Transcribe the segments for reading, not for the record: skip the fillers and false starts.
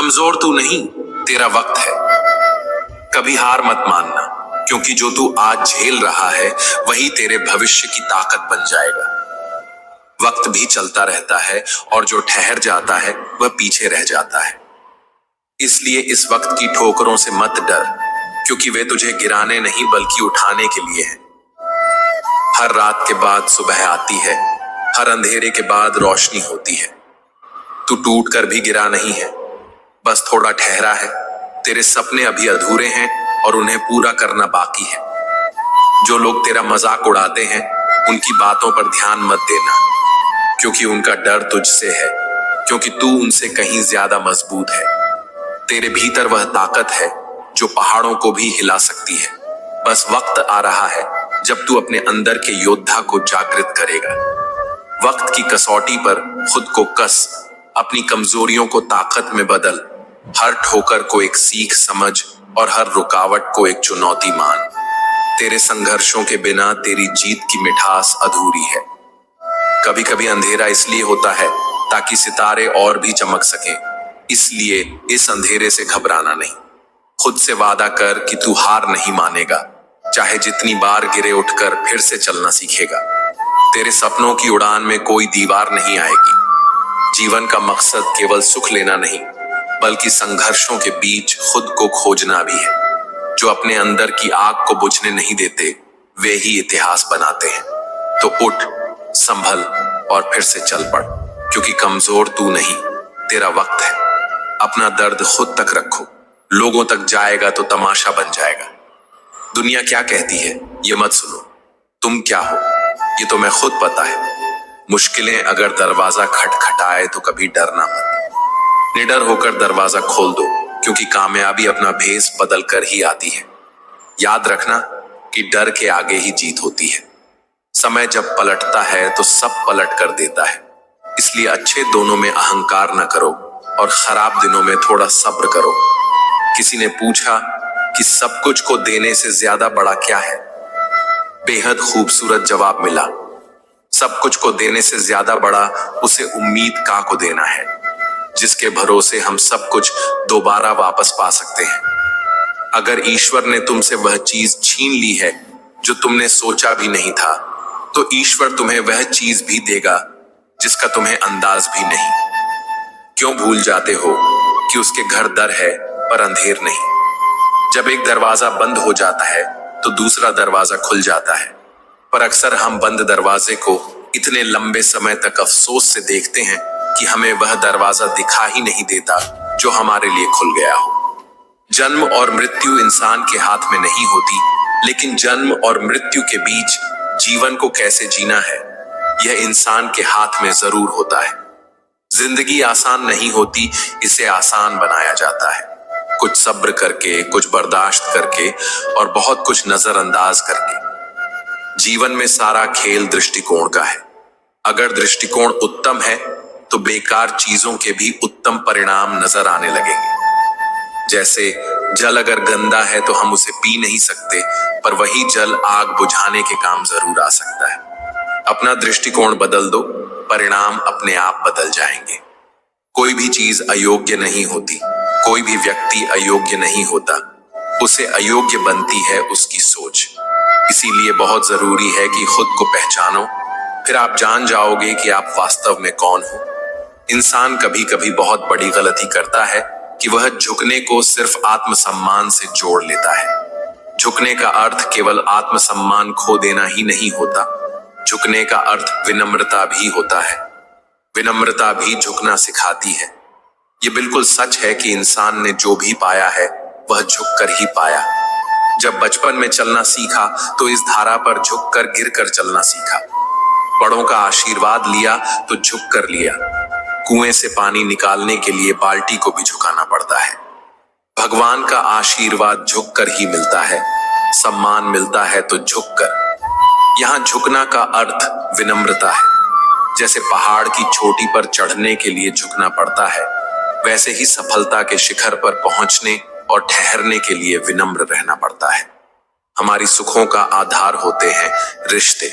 कमजोर तू नहीं, तेरा वक्त है। कभी हार मत मानना, क्योंकि जो तू आज झेल रहा है वही तेरे भविष्य की ताकत बन जाएगा। वक्त भी चलता रहता है और जो ठहर जाता है वह पीछे रह जाता है। इसलिए इस वक्त की ठोकरों से मत डर, क्योंकि वे तुझे गिराने नहीं बल्कि उठाने के लिए हैं। हर रात के बाद सुबह आती है, हर अंधेरे के बाद रोशनी होती है। तू टूट कर भी गिरा नहीं है, बस थोड़ा ठहरा है। तेरे सपने अभी अधूरे हैं और उन्हें पूरा करना बाकी है। जो लोग तेरा मजाक उड़ाते हैं उनकी बातों पर ध्यान मत देना, क्योंकि उनका डर तुझसे है, क्योंकि तू उनसे कहीं ज्यादा मजबूत है। तेरे भीतर वह ताकत है जो पहाड़ों को भी हिला सकती है। बस वक्त आ रहा है जब तू अपने अंदर के योद्धा को जागृत करेगा। वक्त की कसौटी पर खुद को कस, अपनी कमजोरियों को ताकत में बदल। हर ठोकर को एक सीख समझ और हर रुकावट को एक चुनौती मान। तेरे संघर्षों के बिना तेरी जीत की मिठास अधूरी है। कभी कभी अंधेरा इसलिए होता है ताकि सितारे और भी चमक सकें। इसलिए इस अंधेरे से घबराना नहीं। खुद से वादा कर कि तू हार नहीं मानेगा, चाहे जितनी बार गिरे उठकर फिर से चलना सीखेगा। तेरे सपनों की उड़ान में कोई दीवार नहीं आएगी। जीवन का मकसद केवल सुख लेना नहीं, बल्कि संघर्षों के बीच खुद को खोजना भी है। जो अपने अंदर की आग को बुझने नहीं देते, वे ही इतिहास बनाते हैं। तो उठ, संभल और फिर से चल पड़, क्योंकि कमजोर तू नहीं, तेरा वक्त है। अपना दर्द खुद तक रखो, लोगों तक जाएगा तो तमाशा बन जाएगा। दुनिया क्या कहती है ये मत सुनो, तुम क्या हो ये तो मैं खुद पता है। मुश्किलें अगर दरवाजा खटखटाए तो कभी डरना मत, निडर होकर दरवाजा खोल दो, क्योंकि कामयाबी अपना भेस बदल कर ही आती है। याद रखना कि डर के आगे ही जीत होती है। समय जब पलटता है तो सब पलट कर देता है। इसलिए अच्छे दोनों में अहंकार न करो और खराब दिनों में थोड़ा सब्र करो। किसी ने पूछा कि सब कुछ को देने से ज्यादा बड़ा क्या है? बेहद खूबसूरत जवाब मिला, सब कुछ को देने से ज्यादा बड़ा उसे उम्मीद का को देना है, जिसके भरोसे हम सब कुछ दोबारा वापस पा सकते हैं। अगर ईश्वर ने तुमसे वह चीज छीन ली है जो तुमने सोचा भी नहीं था, तो ईश्वर तुम्हें वह चीज भी देगा जिसका तुम्हें अंदाज भी नहीं। क्यों भूल जाते हो कि उसके घर दर है पर अंधेर नहीं। जब एक दरवाजा बंद हो जाता है तो दूसरा दरवाजा खुल जाता है, पर अक्सर हम बंद दरवाजे को इतने लंबे समय तक अफसोस से देखते हैं कि हमें वह दरवाजा दिखा ही नहीं देता जो हमारे लिए खुल गया हो। जन्म और मृत्यु इंसान के हाथ में नहीं होती, लेकिन जन्म और मृत्यु के बीच जीवन को कैसे जीना है यह इंसान के हाथ में जरूर होता है। जिंदगी आसान नहीं होती, इसे आसान बनाया जाता है। कुछ सब्र करके, कुछ बर्दाश्त करके और बहुत कुछ नजरअंदाज करके। जीवन में सारा खेल दृष्टिकोण का है। अगर दृष्टिकोण उत्तम है तो बेकार चीजों के भी उत्तम परिणाम नजर आने लगेंगे। जैसे जल अगर गंदा है तो हम उसे पी नहीं सकते, पर वही जल आग बुझाने के काम जरूर आ सकता है। अपना दृष्टिकोण बदल दो, परिणाम अपने आप बदल जाएंगे। कोई भी चीज अयोग्य नहीं होती, कोई भी व्यक्ति अयोग्य नहीं होता, उसे अयोग्य बनती है उसकी सोच। इसीलिए बहुत जरूरी है कि खुद को पहचानो, फिर आप जान जाओगे कि आप वास्तव में कौन हो। इंसान कभी कभी बहुत बड़ी गलती करता है कि वह झुकने को सिर्फ आत्मसम्मान से जोड़ लेता है। झुकने का अर्थ केवल आत्मसम्मान खो देना ही नहीं होता, झुकने का अर्थ विनम्रता भी होता है। विनम्रता भी झुकना सिखाती है। ये बिल्कुल सच है कि इंसान ने जो भी पाया है वह झुक कर ही पाया। जब बचपन में चलना सीखा तो इस धारा पर झुककर गिरकर चलना सीखा। बड़ों का आशीर्वाद लिया तो झुक कर लिया। कुएं से पानी निकालने के लिए बाल्टी को भी झुकाना पड़ता है। भगवान का आशीर्वाद झुक कर ही मिलता है, सम्मान मिलता है तो झुक कर। यहाँ झुकना का अर्थ विनम्रता है। जैसे पहाड़ की चोटी पर चढ़ने के लिए झुकना पड़ता है, वैसे ही सफलता के शिखर पर पहुंचने और ठहरने के लिए विनम्र रहना पड़ता है। हमारी सुखों का आधार होते हैं रिश्ते,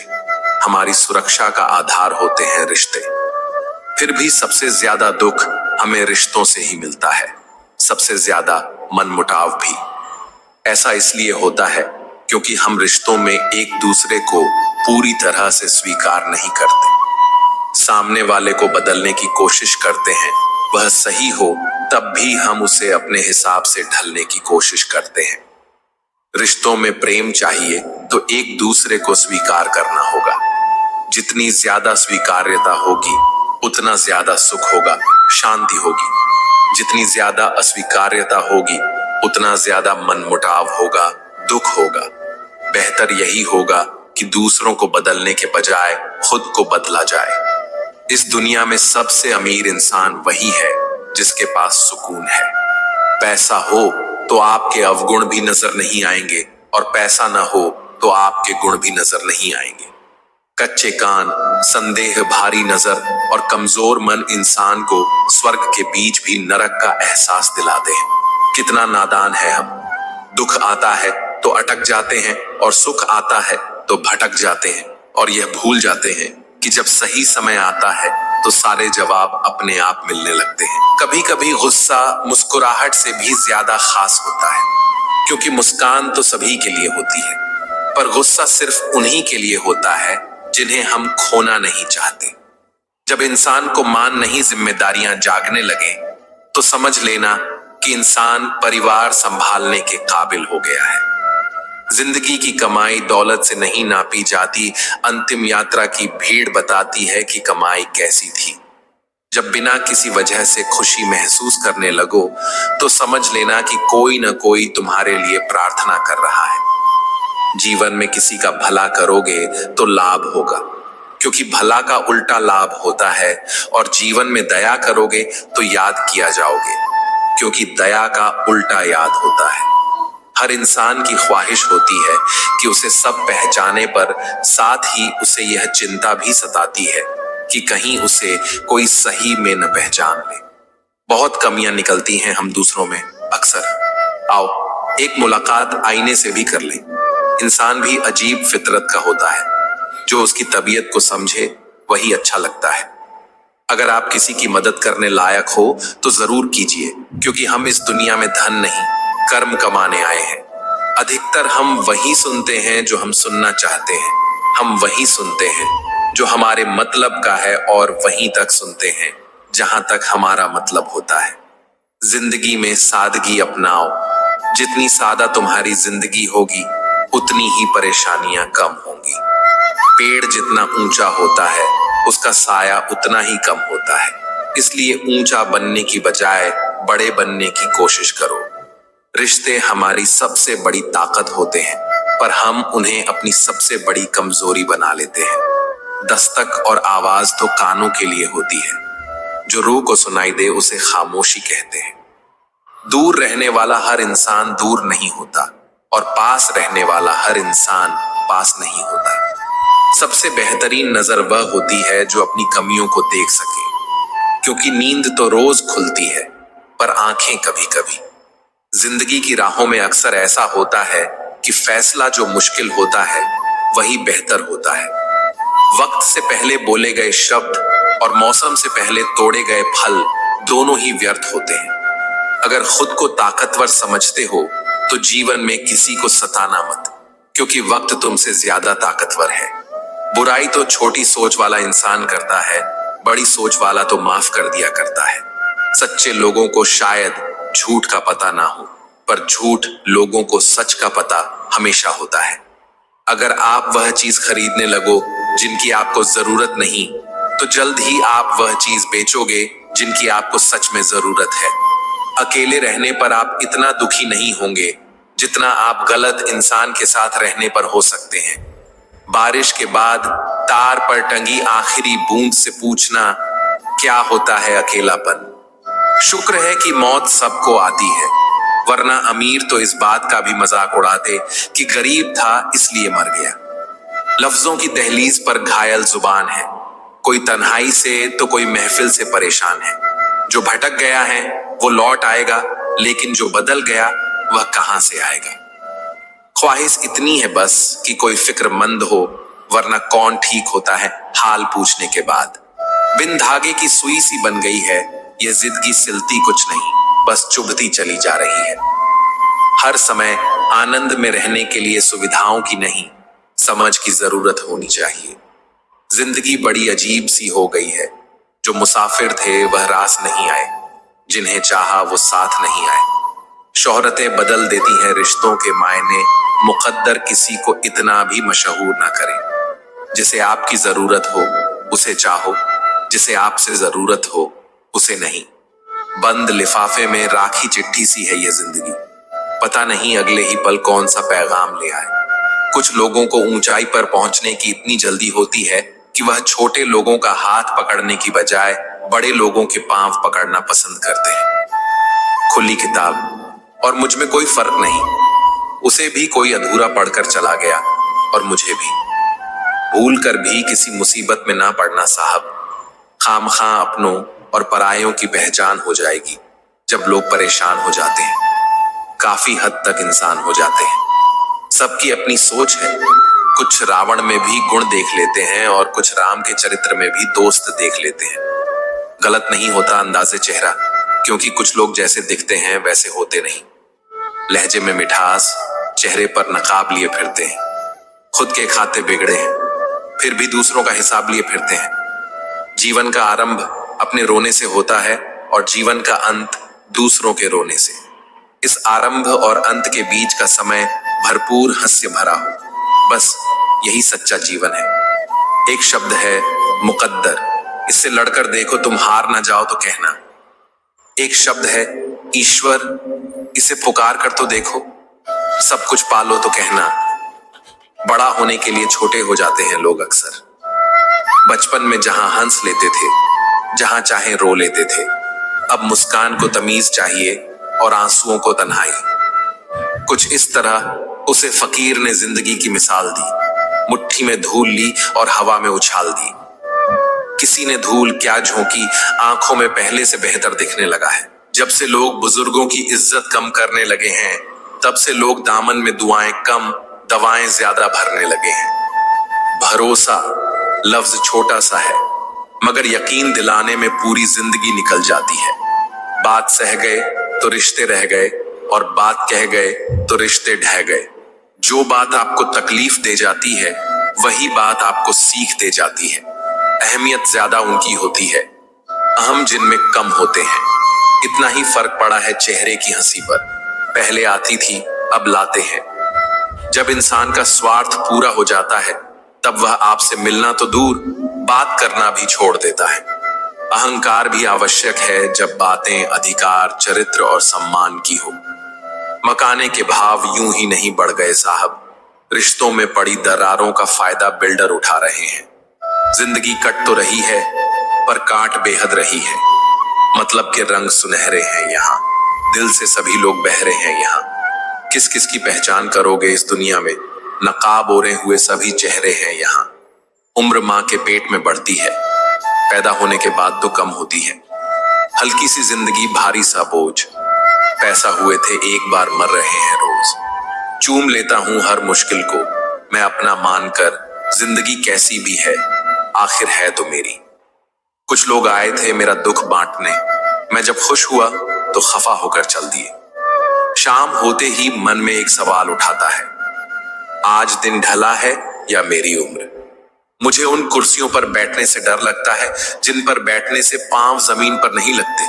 हमारी सुरक्षा का आधार होते हैं रिश्ते। फिर भी सबसे ज्यादा दुख हमें रिश्तों से ही मिलता है। सबसे ज्यादा मनमुटाव भी। ऐसा इसलिए होता है क्योंकि हम रिश्तों में एक दूसरे को पूरी तरह से स्वीकार नहीं करते। सामने वाले को बदलने की कोशिश करते हैं, वह सही हो तब भी हम उसे अपने हिसाब से ढलने की कोशिश करते हैं। रिश्तों में प्रेम चाहिए तो एक दूसरे को स्वीकार करना होगा। जितनी ज्यादा स्वीकार्यता होगी उतना ज्यादा सुख होगा, शांति होगी। जितनी ज्यादा अस्वीकार्यता होगी उतना ज्यादा मनमुटाव होगा, दुख होगा। बेहतर यही होगा कि दूसरों को बदलने के बजाय खुद को बदला जाए। इस दुनिया में सबसे अमीर इंसान वही है जिसके पास सुकून है। पैसा हो तो आपके अवगुण भी नजर नहीं आएंगे और पैसा ना हो तो आपके गुण भी नजर नहीं आएंगे। कच्चे कान, संदेह भारी नजर और कमजोर मन इंसान को स्वर्ग के बीच भी नरक का एहसास दिलाते हैं। कितना नादान है हम। दुख आता है तो अटक जाते हैं और सुख आता है तो भटक जाते हैं और यह भूल जाते हैं कि जब सही समय आता है तो सारे जवाब अपने आप मिलने लगते हैं। कभी कभी गुस्सा मुस्कुराहट से भी ज्यादा खास होता है, क्योंकि मुस्कान तो सभी के लिए होती है, पर गुस्सा सिर्फ उन्हीं के लिए होता है जिन्हें हम खोना नहीं चाहते। जब इंसान को मान नहीं जिम्मेदारियां जागने लगे तो समझ लेना कि इंसान परिवार संभालने के काबिल हो गया है। जिंदगी की कमाई दौलत से नहीं नापी जाती, अंतिम यात्रा की भीड़ बताती है कि कमाई कैसी थी। जब बिना किसी वजह से खुशी महसूस करने लगो तो समझ लेना कि कोई न कोई तुम्हारे लिए प्रार्थना कर रहा है। जीवन में किसी का भला करोगे तो लाभ होगा, क्योंकि भला का उल्टा लाभ होता है, और जीवन में दया करोगे तो याद किया जाओगे, क्योंकि दया का उल्टा याद होता है। हर इंसान की ख्वाहिश होती है कि उसे सब पहचाने, पर साथ ही उसे यह चिंता भी सताती है कि कहीं उसे कोई सही में न पहचान ले। बहुत कमियां निकलती हैं हम दूसरों में अक्सर। आओ एक मुलाकात आईने से भी कर लें। इंसान भी अजीब फितरत का होता है, जो उसकी तबीयत को समझे वही अच्छा लगता है। अगर आप किसी की मदद करने लायक हो तो जरूर कीजिए, क्योंकि हम इस दुनिया में धन नहीं कर्म कमाने आए हैं। अधिकतर हम वही सुनते हैं जो हम सुनना चाहते हैं, हम वही सुनते हैं जो हमारे मतलब का है, और वहीं तक सुनते हैं जहां तक हमारा मतलब होता है। जिंदगी में सादगी अपनाओ। जितनी सादा तुम्हारी जिंदगी होगी उतनी ही परेशानियां कम होंगी। पेड़ जितना ऊंचा होता है उसका साया उतना ही कम होता है, इसलिए ऊंचा बनने की बजाय बड़े बनने की कोशिश करो। रिश्ते हमारी सबसे बड़ी ताकत होते हैं, पर हम उन्हें अपनी सबसे बड़ी कमजोरी बना लेते हैं। दस्तक और आवाज तो कानों के लिए होती है, जो रूह को सुनाई दे उसे खामोशी कहते हैं। दूर रहने वाला हर इंसान दूर नहीं होता, और पास रहने वाला हर इंसान पास नहीं होता। सबसे बेहतरीन नजर वह होती है जो अपनी कमियों को देख सके, क्योंकि नींद तो रोज खुलती है पर आंखें कभी कभी। जिंदगी की राहों में अक्सर ऐसा होता है कि फैसला जो मुश्किल होता है वही बेहतर होता है। वक्त से पहले बोले गए शब्द और मौसम से पहले तोड़े गए फल दोनों ही व्यर्थ होते हैं। अगर खुद को ताकतवर समझते हो तो जीवन में किसी को सताना मत, क्योंकि वक्त तुमसे ज्यादा ताकतवर है। बुराई तो छोटी सोच वाला इंसान करता है, बड़ी सोच वाला तो माफ कर दिया करता है। सच्चे लोगों को शायद झूठ का पता ना हो, पर झूठ लोगों को सच का पता हमेशा होता है। अगर आप वह चीज खरीदने लगो जिनकी आपको जरूरत नहीं, तो जल्द ही आप वह चीज बेचोगे जिनकी आपको सच में जरूरत है। अकेले रहने पर आप इतना दुखी नहीं होंगे जितना आप गलत इंसान के साथ रहने पर हो सकते हैं। बारिश के बाद तार पर टंगी आखिरी बूंद से पूछना क्या होता है अकेलापन। शुक्र है कि मौत सबको आती है, वरना अमीर तो इस बात का भी मजाक उड़ाते कि गरीब था इसलिए मर गया। लफ्जों की दहलीज पर घायल जुबान है, कोई तन्हाई से तो कोई महफिल से परेशान है। जो भटक गया है वो लौट आएगा, लेकिन जो बदल गया वह कहां से आएगा। ख्वाहिश इतनी है बस कि कोई फिक्रमंद हो, वरना कौन ठीक होता है हाल पूछने के बाद। बिन धागे की सुई सी बन गई है ये जिद की सिलती कुछ नहीं। बस चुभती चली जा रही है। हर समय आनंद में रहने के लिए सुविधाओं की नहीं, समझ की जरूरत होनी चाहिए। जिंदगी बड़ी अजीब सी हो गई है। जो मुसाफिर थे वह रास नहीं आए, जिन्हें चाहा वो साथ नहीं आए। शोहरतें बदल देती हैं रिश्तों के मायने, मुकद्दर किसी को इतना भी मशहूर ना करे। जिसे आपकी जरूरत हो उसे चाहो, जिसे आपसे जरूरत हो उसे नहीं। बंद लिफाफे में राखी चिट्ठी सी है ये जिंदगी, पता नहीं अगले ही पल कौन सा पैगाम ले आए। कुछ लोगों को ऊंचाई पर पहुंचने की इतनी जल्दी होती है कि वह छोटे लोगों का हाथ पकड़ने की बजाय बड़े लोगों के पांव पकड़ना पसंद करते हैं। खुली किताब और मुझ में कोई फर्क नहीं, उसे भी कोई अधूरा पढ़कर चला गया और मुझे भी। भूल कर भी किसी मुसीबत में ना पड़ना साहब, खामखा अपनों और परायों की पहचान हो जाएगी जब लोग परेशान हो जाते हैं, काफी हद तक इंसान हो जाते हैं। सबकी अपनी सोच है, कुछ रावण में भी गुण देख लेते हैं और कुछ राम के चरित्र में भी दोस्त देख लेते हैं। गलत नहीं होता अंदाजे चेहरा, क्योंकि कुछ लोग जैसे दिखते हैं वैसे होते नहीं। लहजे में मिठास, चेहरे पर नकाब लिए फिरते हैं। खुद के खाते बिगड़े हैं, फिर भी दूसरों का हिसाब लिए फिरते हैं। जीवन का आरंभ अपने रोने से होता है और जीवन का अंत दूसरों के रोने से। इस आरंभ और अंत के बीच का समय भरपूर हास्य भरा हो, बस यही सच्चा जीवन है। एक शब्द है मुकद्दर, इससे लड़कर देखो तुम हार ना जाओ तो कहना। एक शब्द है ईश्वर, इसे पुकार कर तो देखो सब कुछ पालो तो कहना। बड़ा होने के लिए छोटे हो जाते हैं लोग अक्सर। बचपन में जहां हंस लेते थे, जहां चाहे रो लेते थे, अब मुस्कान को तमीज चाहिए और आंसुओं को तन्हाई। कुछ इस तरह उसे फकीर ने जिंदगी की मिसाल दी, मुट्ठी में धूल ली और हवा में उछाल दी। किसी ने धूल क्या झोंकी, आंखों में पहले से बेहतर दिखने लगा है। जब से लोग बुजुर्गों की इज्जत कम करने लगे हैं, तब से लोग दामन में दुआएं कम, दवाएं ज्यादा भरने लगे हैं। भरोसा लफ्ज छोटा सा है, मगर यकीन दिलाने में पूरी जिंदगी निकल जाती है। बात सह गए तो रिश्ते रह गए और बात कह गए तो रिश्ते ढह गए। जो बात आपको तकलीफ दे जाती है वही बात आपको सीख दे जाती है। अहमियत ज्यादा उनकी होती है, अहम जिनमें कम होते हैं। इतना ही फर्क पड़ा है चेहरे की हंसी पर, पहले आती थी अब लाते हैं। जब इंसान का स्वार्थ पूरा हो जाता है तब वह आपसे मिलना तो दूर, बात करना भी छोड़ देता है। अहंकार भी आवश्यक है जब बातें अधिकार, चरित्र और सम्मान की हो। मकाने के भाव यूं ही नहीं बढ़ गए साहब, रिश्तों में पड़ी दरारों का फायदा बिल्डर उठा रहे हैं। जिंदगी कट तो रही है पर काट बेहद रही है। मतलब के रंग सुनहरे हैं यहाँ, दिल से सभी लोग बहरे हैं यहाँ। किस किस की पहचान करोगे इस दुनिया में, नकाब ओढ़े हुए सभी चेहरे हैं यहाँ। उम्र माँ के पेट में बढ़ती है, पैदा होने के बाद तो कम होती है। हल्की सी जिंदगी भारी सा बोझ, पैसा हुए थे एक बार मर रहे हैं रोज। चूम लेता हूं हर मुश्किल को मैं अपना मानकर, जिंदगी कैसी भी है आखिर है तो मेरी। कुछ लोग आए थे मेरा दुख बांटने, मैं जब खुश हुआ तो खफा होकर चल दिए। शाम होते ही मन में एक सवाल उठाता है, आज दिन ढला है या मेरी उम्र। मुझे उन कुर्सियों पर बैठने से डर लगता है जिन पर बैठने से पांव जमीन पर नहीं लगते।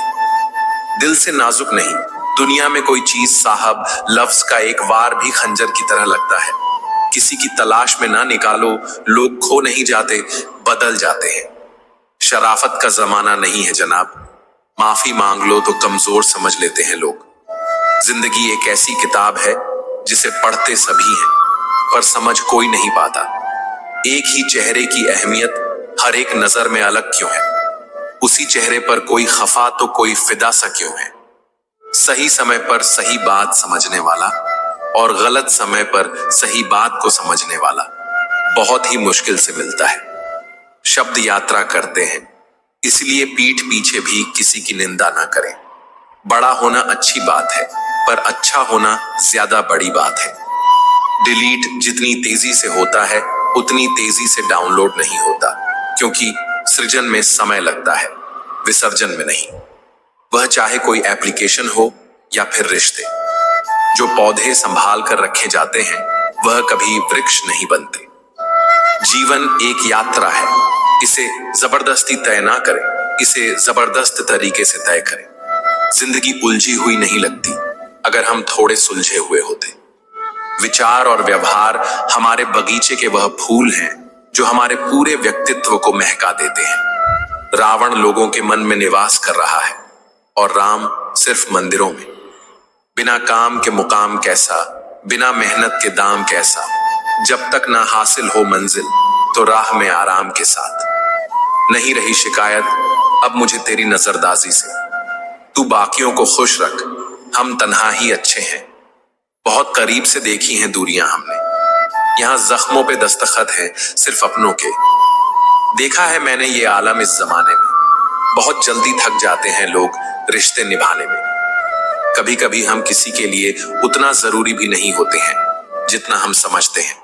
दिल से नाजुक नहीं, दुनिया में कोई चीज साहब लफ्ज का एक वार भी खंजर की तरह लगता है। किसी की तलाश में ना निकालो, लोग खो नहीं जाते, बदल जाते हैं। शराफत का जमाना नहीं है जनाब, माफी मांग लो तो कमजोर समझ लेते हैं लोग। जिंदगी एक ऐसी किताब है जिसे पढ़ते सभी हैं पर समझ कोई नहीं पाता। एक ही चेहरे की अहमियत हर एक नजर में अलग क्यों है? उसी चेहरे पर कोई खफा तो कोई फिदा सा क्यों है? सही समय पर सही बात समझने वाला और गलत समय पर सही बात को समझने वाला बहुत ही मुश्किल से मिलता है। शब्द यात्रा करते हैं, इसलिए पीठ पीछे भी किसी की निंदा ना करें। बड़ा होना अच्छी बात है पर अच्छा होना ज्यादा बड़ी बात है। डिलीट जितनी तेजी से होता है उतनी तेजी से डाउनलोड नहीं होता, क्योंकि सृजन में समय लगता है, विसर्जन में नहीं। वह चाहे कोई एप्लीकेशन हो या फिर रिश्ते। जो पौधे संभाल कर रखे जाते हैं वह कभी वृक्ष नहीं बनते। जीवन एक यात्रा है, इसे जबरदस्ती तय ना करें, इसे जबरदस्त तरीके से तय करें। जिंदगी उलझी हुई नहीं लगती अगर हम थोड़े सुलझे हुए होते। विचार और व्यवहार हमारे बगीचे के वह फूल हैं जो हमारे पूरे व्यक्तित्व को महका देते हैं। रावण लोगों के मन में निवास कर रहा है और राम सिर्फ मंदिरों में। बिना काम के मुकाम कैसा, बिना मेहनत के दाम कैसा। जब तक ना हासिल हो मंजिल तो राह में आराम के साथ। नहीं रही शिकायत अब मुझे तेरी नजरदाजी से। तू बाकियों को खुश रख, हम तन्हा ही अच्छे हैं। बहुत करीब से देखी हैं दूरियां हमने, यहाँ जख्मों पे दस्तखत हैं सिर्फ अपनों के। देखा है मैंने ये आलम इस जमाने में, बहुत जल्दी थक जाते हैं लोग रिश्ते निभाने में। कभी कभी हम किसी के लिए उतना जरूरी भी नहीं होते हैं जितना हम समझते हैं।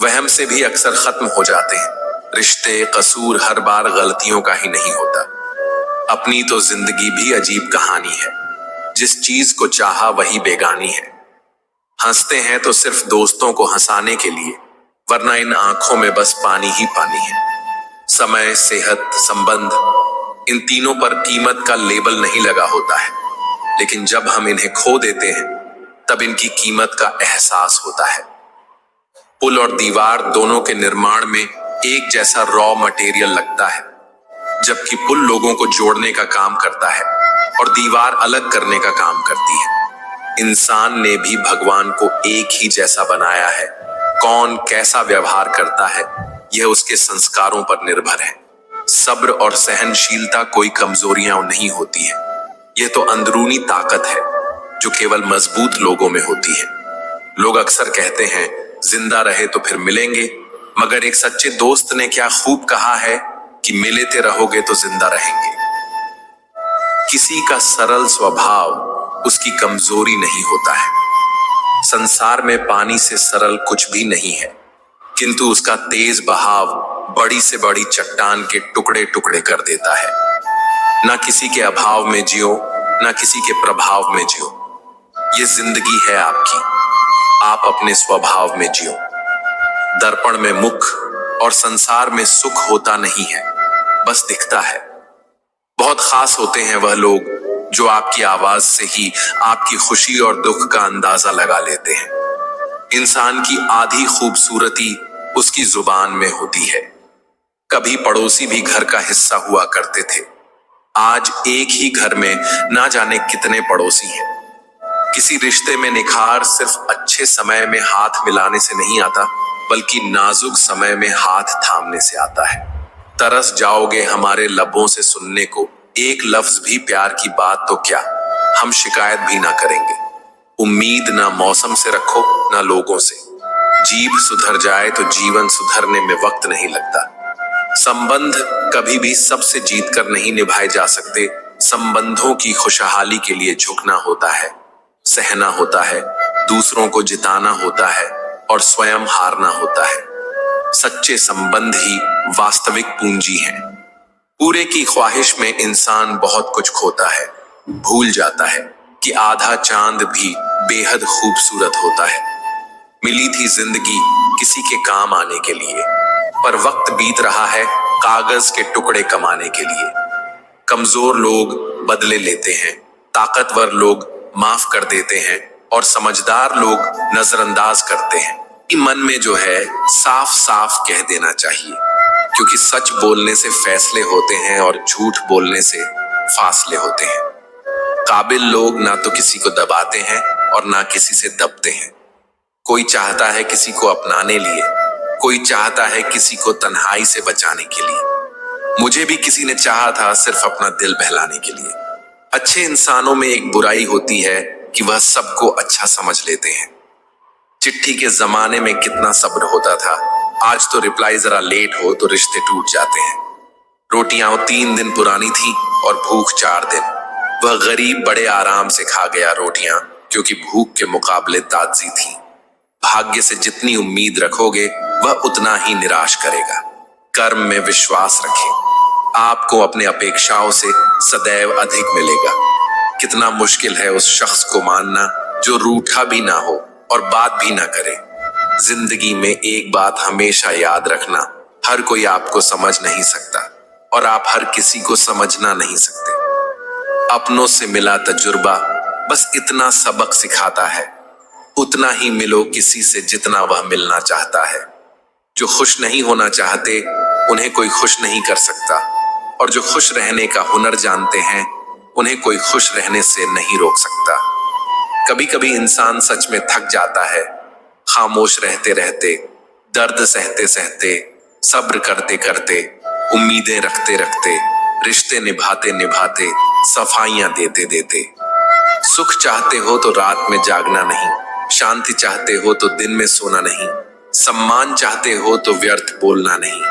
वहम से भी अक्सर खत्म हो जाते हैं रिश्ते। कसूर हर बार गलतियों का ही नहीं होता। अपनी तो जिंदगी भी अजीब कहानी है, जिस चीज को चाहा वही बेगानी है। हंसते हैं तो सिर्फ दोस्तों को हंसाने के लिए, वरना इन आंखों में बस पानी ही पानी है। समय, सेहत, संबंध, इन तीनों पर कीमत का लेबल नहीं लगा होता है, लेकिन जब हम इन्हें खो देते हैं तब इनकी कीमत का एहसास होता है। पुल और दीवार दोनों के निर्माण में एक जैसा रॉ मटेरियल लगता है, जबकि पुल लोगों को जोड़ने का काम करता है और दीवार अलग करने का काम करती है। इंसान ने भी भगवान को एक ही जैसा बनाया है। कौन कैसा व्यवहार करता है यह उसके संस्कारों पर निर्भर है। सब्र और सहनशीलता कोई कमजोरियां नहीं होती है, यह तो अंदरूनी ताकत है जो केवल मजबूत लोगों में होती है। लोग अक्सर कहते हैं जिंदा रहे तो फिर मिलेंगे, मगर एक सच्चे दोस्त ने क्या खूब कहा है कि मिलते रहोगे तो जिंदा रहेंगे। किसी का सरल स्वभाव उसकी कमजोरी नहीं होता है। संसार में पानी से सरल कुछ भी नहीं है, किंतु उसका तेज बहाव बड़ी से बड़ी चट्टान के टुकड़े टुकड़े कर देता है। ना किसी के अभाव में जियो, ना किसी के प्रभाव में जियो। ये जिंदगी है आपकी, आप अपने स्वभाव में जियो। दर्पण में मुख और संसार में सुख होता नहीं है, बस दिखता है। बहुत खास होते हैं वह लोग जो आपकी आवाज से ही आपकी खुशी और दुख का अंदाजा लगा लेते हैं। इंसान की आधी खूबसूरती उसकी जुबान में होती है। कभी पड़ोसी भी घर का हिस्सा हुआ करते थे, आज एक ही घर में ना जाने कितने पड़ोसी हैं। किसी रिश्ते में निखार सिर्फ अच्छे समय में हाथ मिलाने से नहीं आता, बल्कि नाजुक समय में हाथ थामने से आता है। तरस जाओगे हमारे लबों से सुनने को एक लफ्ज भी प्यार की बात तो क्या, हम शिकायत भी ना करेंगे। उम्मीद ना मौसम से रखो ना लोगों से। जीभ सुधर जाए तो जीवन सुधरने में वक्त नहीं लगता। संबंध कभी भी सबसे जीतकर नहीं निभाए जा सकते। संबंधों की खुशहाली के लिए झुकना होता है, सहना होता है, दूसरों को जिताना होता है और स्वयं हारना होता है। सच्चे संबंध ही वास्तविक पूंजी हैं। पूरे की ख्वाहिश में इंसान बहुत कुछ खोता है, भूल जाता है कि आधा चांद भी बेहद खूबसूरत होता है। मिली थी जिंदगी किसी के काम आने के लिए, पर वक्त बीत रहा है कागज के टुकड़े कमाने के लिए। कमजोर लोग बदले लेते हैं, ताकतवर लोग माफ कर देते हैं और समझदार लोग नजरअंदाज करते हैं। कि मन में जो है साफ साफ कह देना चाहिए, क्योंकि सच बोलने से फैसले होते हैं और झूठ बोलने से फासले होते हैं। काबिल लोग ना तो किसी को दबाते हैं और ना किसी से दबते हैं। कोई चाहता है किसी को अपनाने लिए, कोई चाहता है किसी को तन्हाई से बचाने के लिए। मुझे भी किसी ने चाहा था सिर्फ अपना दिल बहलाने के लिए। अच्छे इंसानों में एक बुराई होती है कि वह सबको अच्छा समझ लेते हैं। चिट्ठी के जमाने में कितना सब्र होता था, आज तो रिप्लाई जरा लेट हो तो रिश्ते टूट जाते हैं। रोटियां 3 दिन पुरानी थी और भूख 4 दिन। वह गरीब बड़े आराम से खा गया रोटियां, क्योंकि भूख के मुकाबले ताजी थी। भाग्य से जितनी उम्मीद रखोगे वह उतना ही निराश करेगा। कर्म में विश्वास रखें, आपको अपने अपेक्षाओं से सदैव अधिक मिलेगा। कितना मुश्किल है उस शख्स को मानना जो रूठा भी ना हो और बात भी ना करे। जिंदगी में एक बात हमेशा याद रखना, हर कोई आपको समझ नहीं सकता और आप हर किसी को समझना नहीं सकते। अपनों से मिला तजुर्बा बस इतना सबक सिखाता है, उतना ही मिलो किसी से जितना वह मिलना चाहता है। जो खुश नहीं होना चाहते उन्हें कोई खुश नहीं कर सकता, और जो खुश रहने का हुनर जानते हैं उन्हें कोई खुश रहने से नहीं रोक सकता। कभी कभी इंसान सच में थक जाता है, खामोश रहते रहते, दर्द सहते सहते, सब्र करते करते, उम्मीदें रखते रखते, रिश्ते निभाते निभाते, सफाइयां देते देते। सुख चाहते हो तो रात में जागना नहीं, शांति चाहते हो तो दिन में सोना नहीं, सम्मान चाहते हो तो व्यर्थ बोलना नहीं,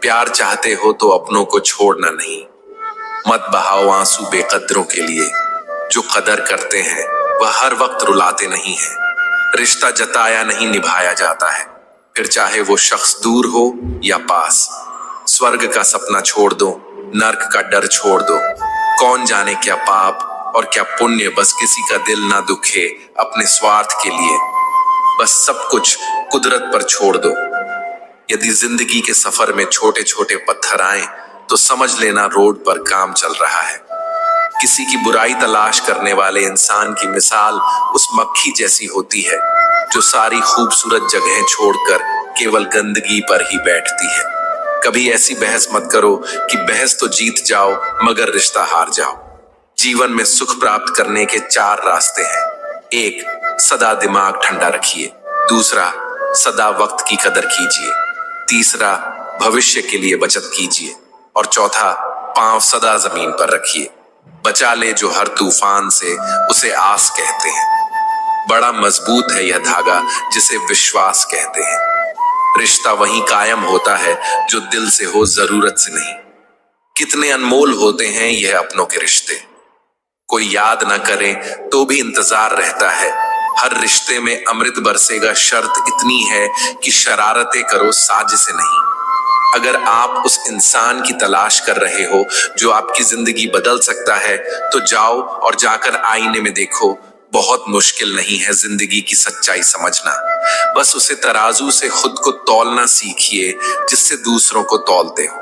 प्यार चाहते हो तो अपनों को छोड़ना नहीं। मत बहाओ आंसू बेकदरों के लिए, जो कदर करते हैं वह हर वक्त रुलाते नहीं है। रिश्ता जताया नहीं निभाया जाता है, फिर चाहे वो शख्स दूर हो या पास। स्वर्ग का सपना छोड़ दो, नर्क का डर छोड़ दो। कौन जाने क्या पाप और क्या पुण्य बस किसी का दिल ना दुखे अपने स्वार्थ के लिए। बस सब कुछ कुदरत पर छोड़ दो। यदि जिंदगी के सफर में छोटे छोटे पत्थर आए तो समझ लेना रोड पर काम चल रहा है। किसी की बुराई तलाश करने वाले इंसान की मिसाल उस मक्खी जैसी होती है जो सारी खूबसूरत जगहें छोड़कर केवल गंदगी पर ही बैठती है। कभी ऐसी बहस मत करो कि बहस तो जीत जाओ मगर रिश्ता हार जाओ। जीवन में सुख प्राप्त करने के 4 रास्ते हैं। 1, सदा दिमाग ठंडा रखिए। दूसरा, सदा वक्त की कदर कीजिए। तीसरा, भविष्य के लिए बचत कीजिए। और चौथा, पांव सदा जमीन पर रखिए। बचा ले जो हर तूफान से, उसे आस कहते हैं। बड़ा मजबूत है यह धागा जिसे विश्वास कहते हैं। रिश्ता वहीं कायम होता है जो दिल से हो, जरूरत से नहीं। कितने अनमोल होते हैं यह अपनों के रिश्ते। कोई याद ना करे तो भी इंतजार रहता है। हर रिश्ते में अमृत बरसेगा, शर्त इतनी है कि शरारतें करो, साजिशें नहीं। अगर आप उस इंसान की तलाश कर रहे हो जो आपकी जिंदगी बदल सकता है तो जाओ और जाकर आईने में देखो। बहुत मुश्किल नहीं है जिंदगी की सच्चाई समझना, बस उसे तराजू से खुद को तौलना सीखिए जिससे दूसरों को तौलते हो।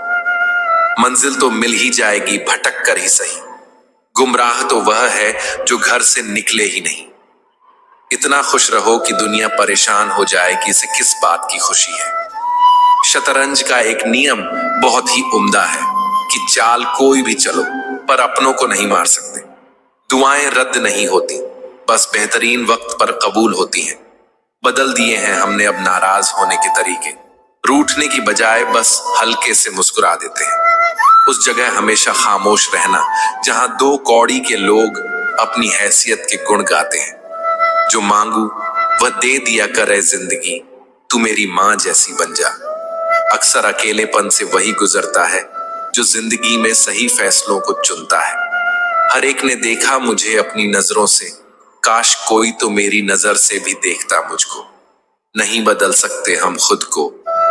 मंजिल तो मिल ही जाएगी, भटक कर ही सही। गुमराह तो वह है जो घर से निकले ही नहीं। इतना खुश रहो कि दुनिया परेशान हो जाए कि इसे किस बात की खुशी है। शतरंज का एक नियम बहुत ही उम्दा है कि चाल कोई भी चलो पर अपनों को नहीं मार सकते। दुआएं रद्द नहीं होती, बस बेहतरीन वक्त पर कबूल होती हैं। बदल दिए हैं हमने अब नाराज होने के तरीके। रूठने की बजाय बस हल्के से मुस्कुरा देते हैं। उस जगह हमेशा खामोश रहना जहां 2 कौड़ी के लोग अपनी हैसियत के गुण गाते हैं। जो मांगू वह दे दिया करे जिंदगी, तू मेरी मां जैसी बन जा। अक्सर अकेलेपन से वही गुजरता है जो जिंदगी में सही फैसलों को चुनता है। हर एक ने देखा मुझे अपनी नजरों से, काश कोई तो मेरी नजर से भी देखता मुझको। नहीं बदल सकते हम खुद को,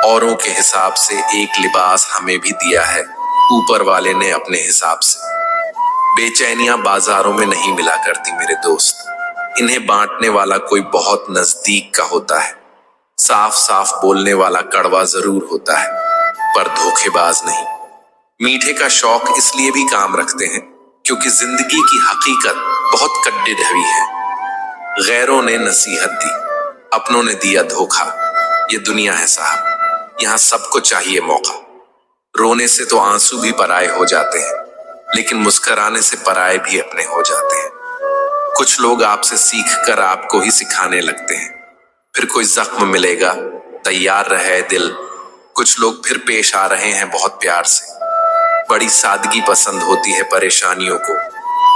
औरों के हिसाब से एक लिबास हमें भी दिया है ऊपर वाले ने अपने हिसाब से। बेचैनियां बाजारों में नहीं मिला करती मेरे दोस्त, इन्हें बांटने वाला कोई बहुत नजदीक का होता है। साफ साफ बोलने वाला कड़वा जरूर होता है पर धोखेबाज नहीं। मीठे का शौक इसलिए भी काम रखते हैं क्योंकि जिंदगी की हकीकत बहुत कड्डी ढवी है। गैरों ने नसीहत दी, अपनों ने दिया धोखा। ये दुनिया है साहब, यहाँ सबको चाहिए मौका। रोने से तो आंसू भी पराए हो जाते हैं, लेकिन मुस्कुराने से पराए भी अपने हो जाते हैं। कुछ लोग आपसे सीख कर आपको ही सिखाने लगते हैं, फिर कोई जख्म मिलेगा, तैयार रहे दिल। कुछ लोग फिर पेश आ रहे हैं बहुत प्यार से। बड़ी सादगी पसंद होती है परेशानियों को,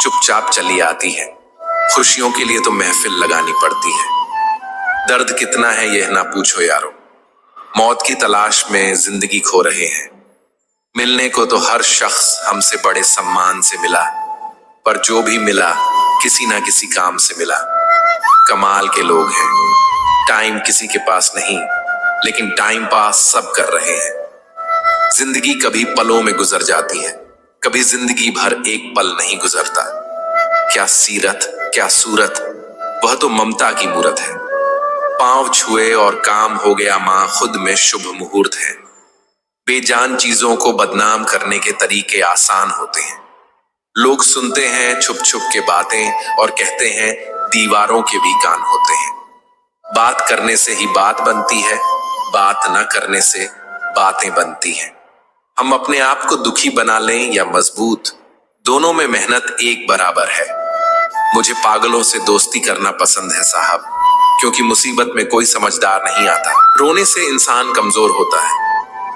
चुपचाप चली आती है। खुशियों के लिए तो महफिल लगानी पड़ती है। दर्द कितना है यह ना पूछो यारो, मौत की तलाश में जिंदगी खो रहे हैं। मिलने को तो हर शख्स हमसे बड़े सम्मान से मिला, पर जो भी मिला किसी ना किसी काम से मिला। कमाल के लोग हैं, टाइम किसी के पास नहीं, लेकिन टाइम पास सब कर रहे हैं। जिंदगी कभी पलों में गुजर जाती है, कभी जिंदगी भर एक पल नहीं गुजरता। क्या सीरत, क्या सूरत, वह तो ममता की मूरत है। पांव छुए और काम हो गया मां, खुद में शुभ मुहूर्त है। बेजान चीजों को बदनाम करने के तरीके आसान होते हैं। लोग सुनते हैं छुप छुप के बातें और कहते हैं दीवारों के भी कान होते हैं। बात करने से ही बात बनती है, बात न करने से बातें बनती हैं। हम अपने आप को दुखी बना लें या मजबूत, दोनों में मेहनत एक बराबर है। मुझे पागलों से दोस्ती करना पसंद है साहब, क्योंकि मुसीबत में कोई समझदार नहीं आता। रोने से इंसान कमजोर होता है,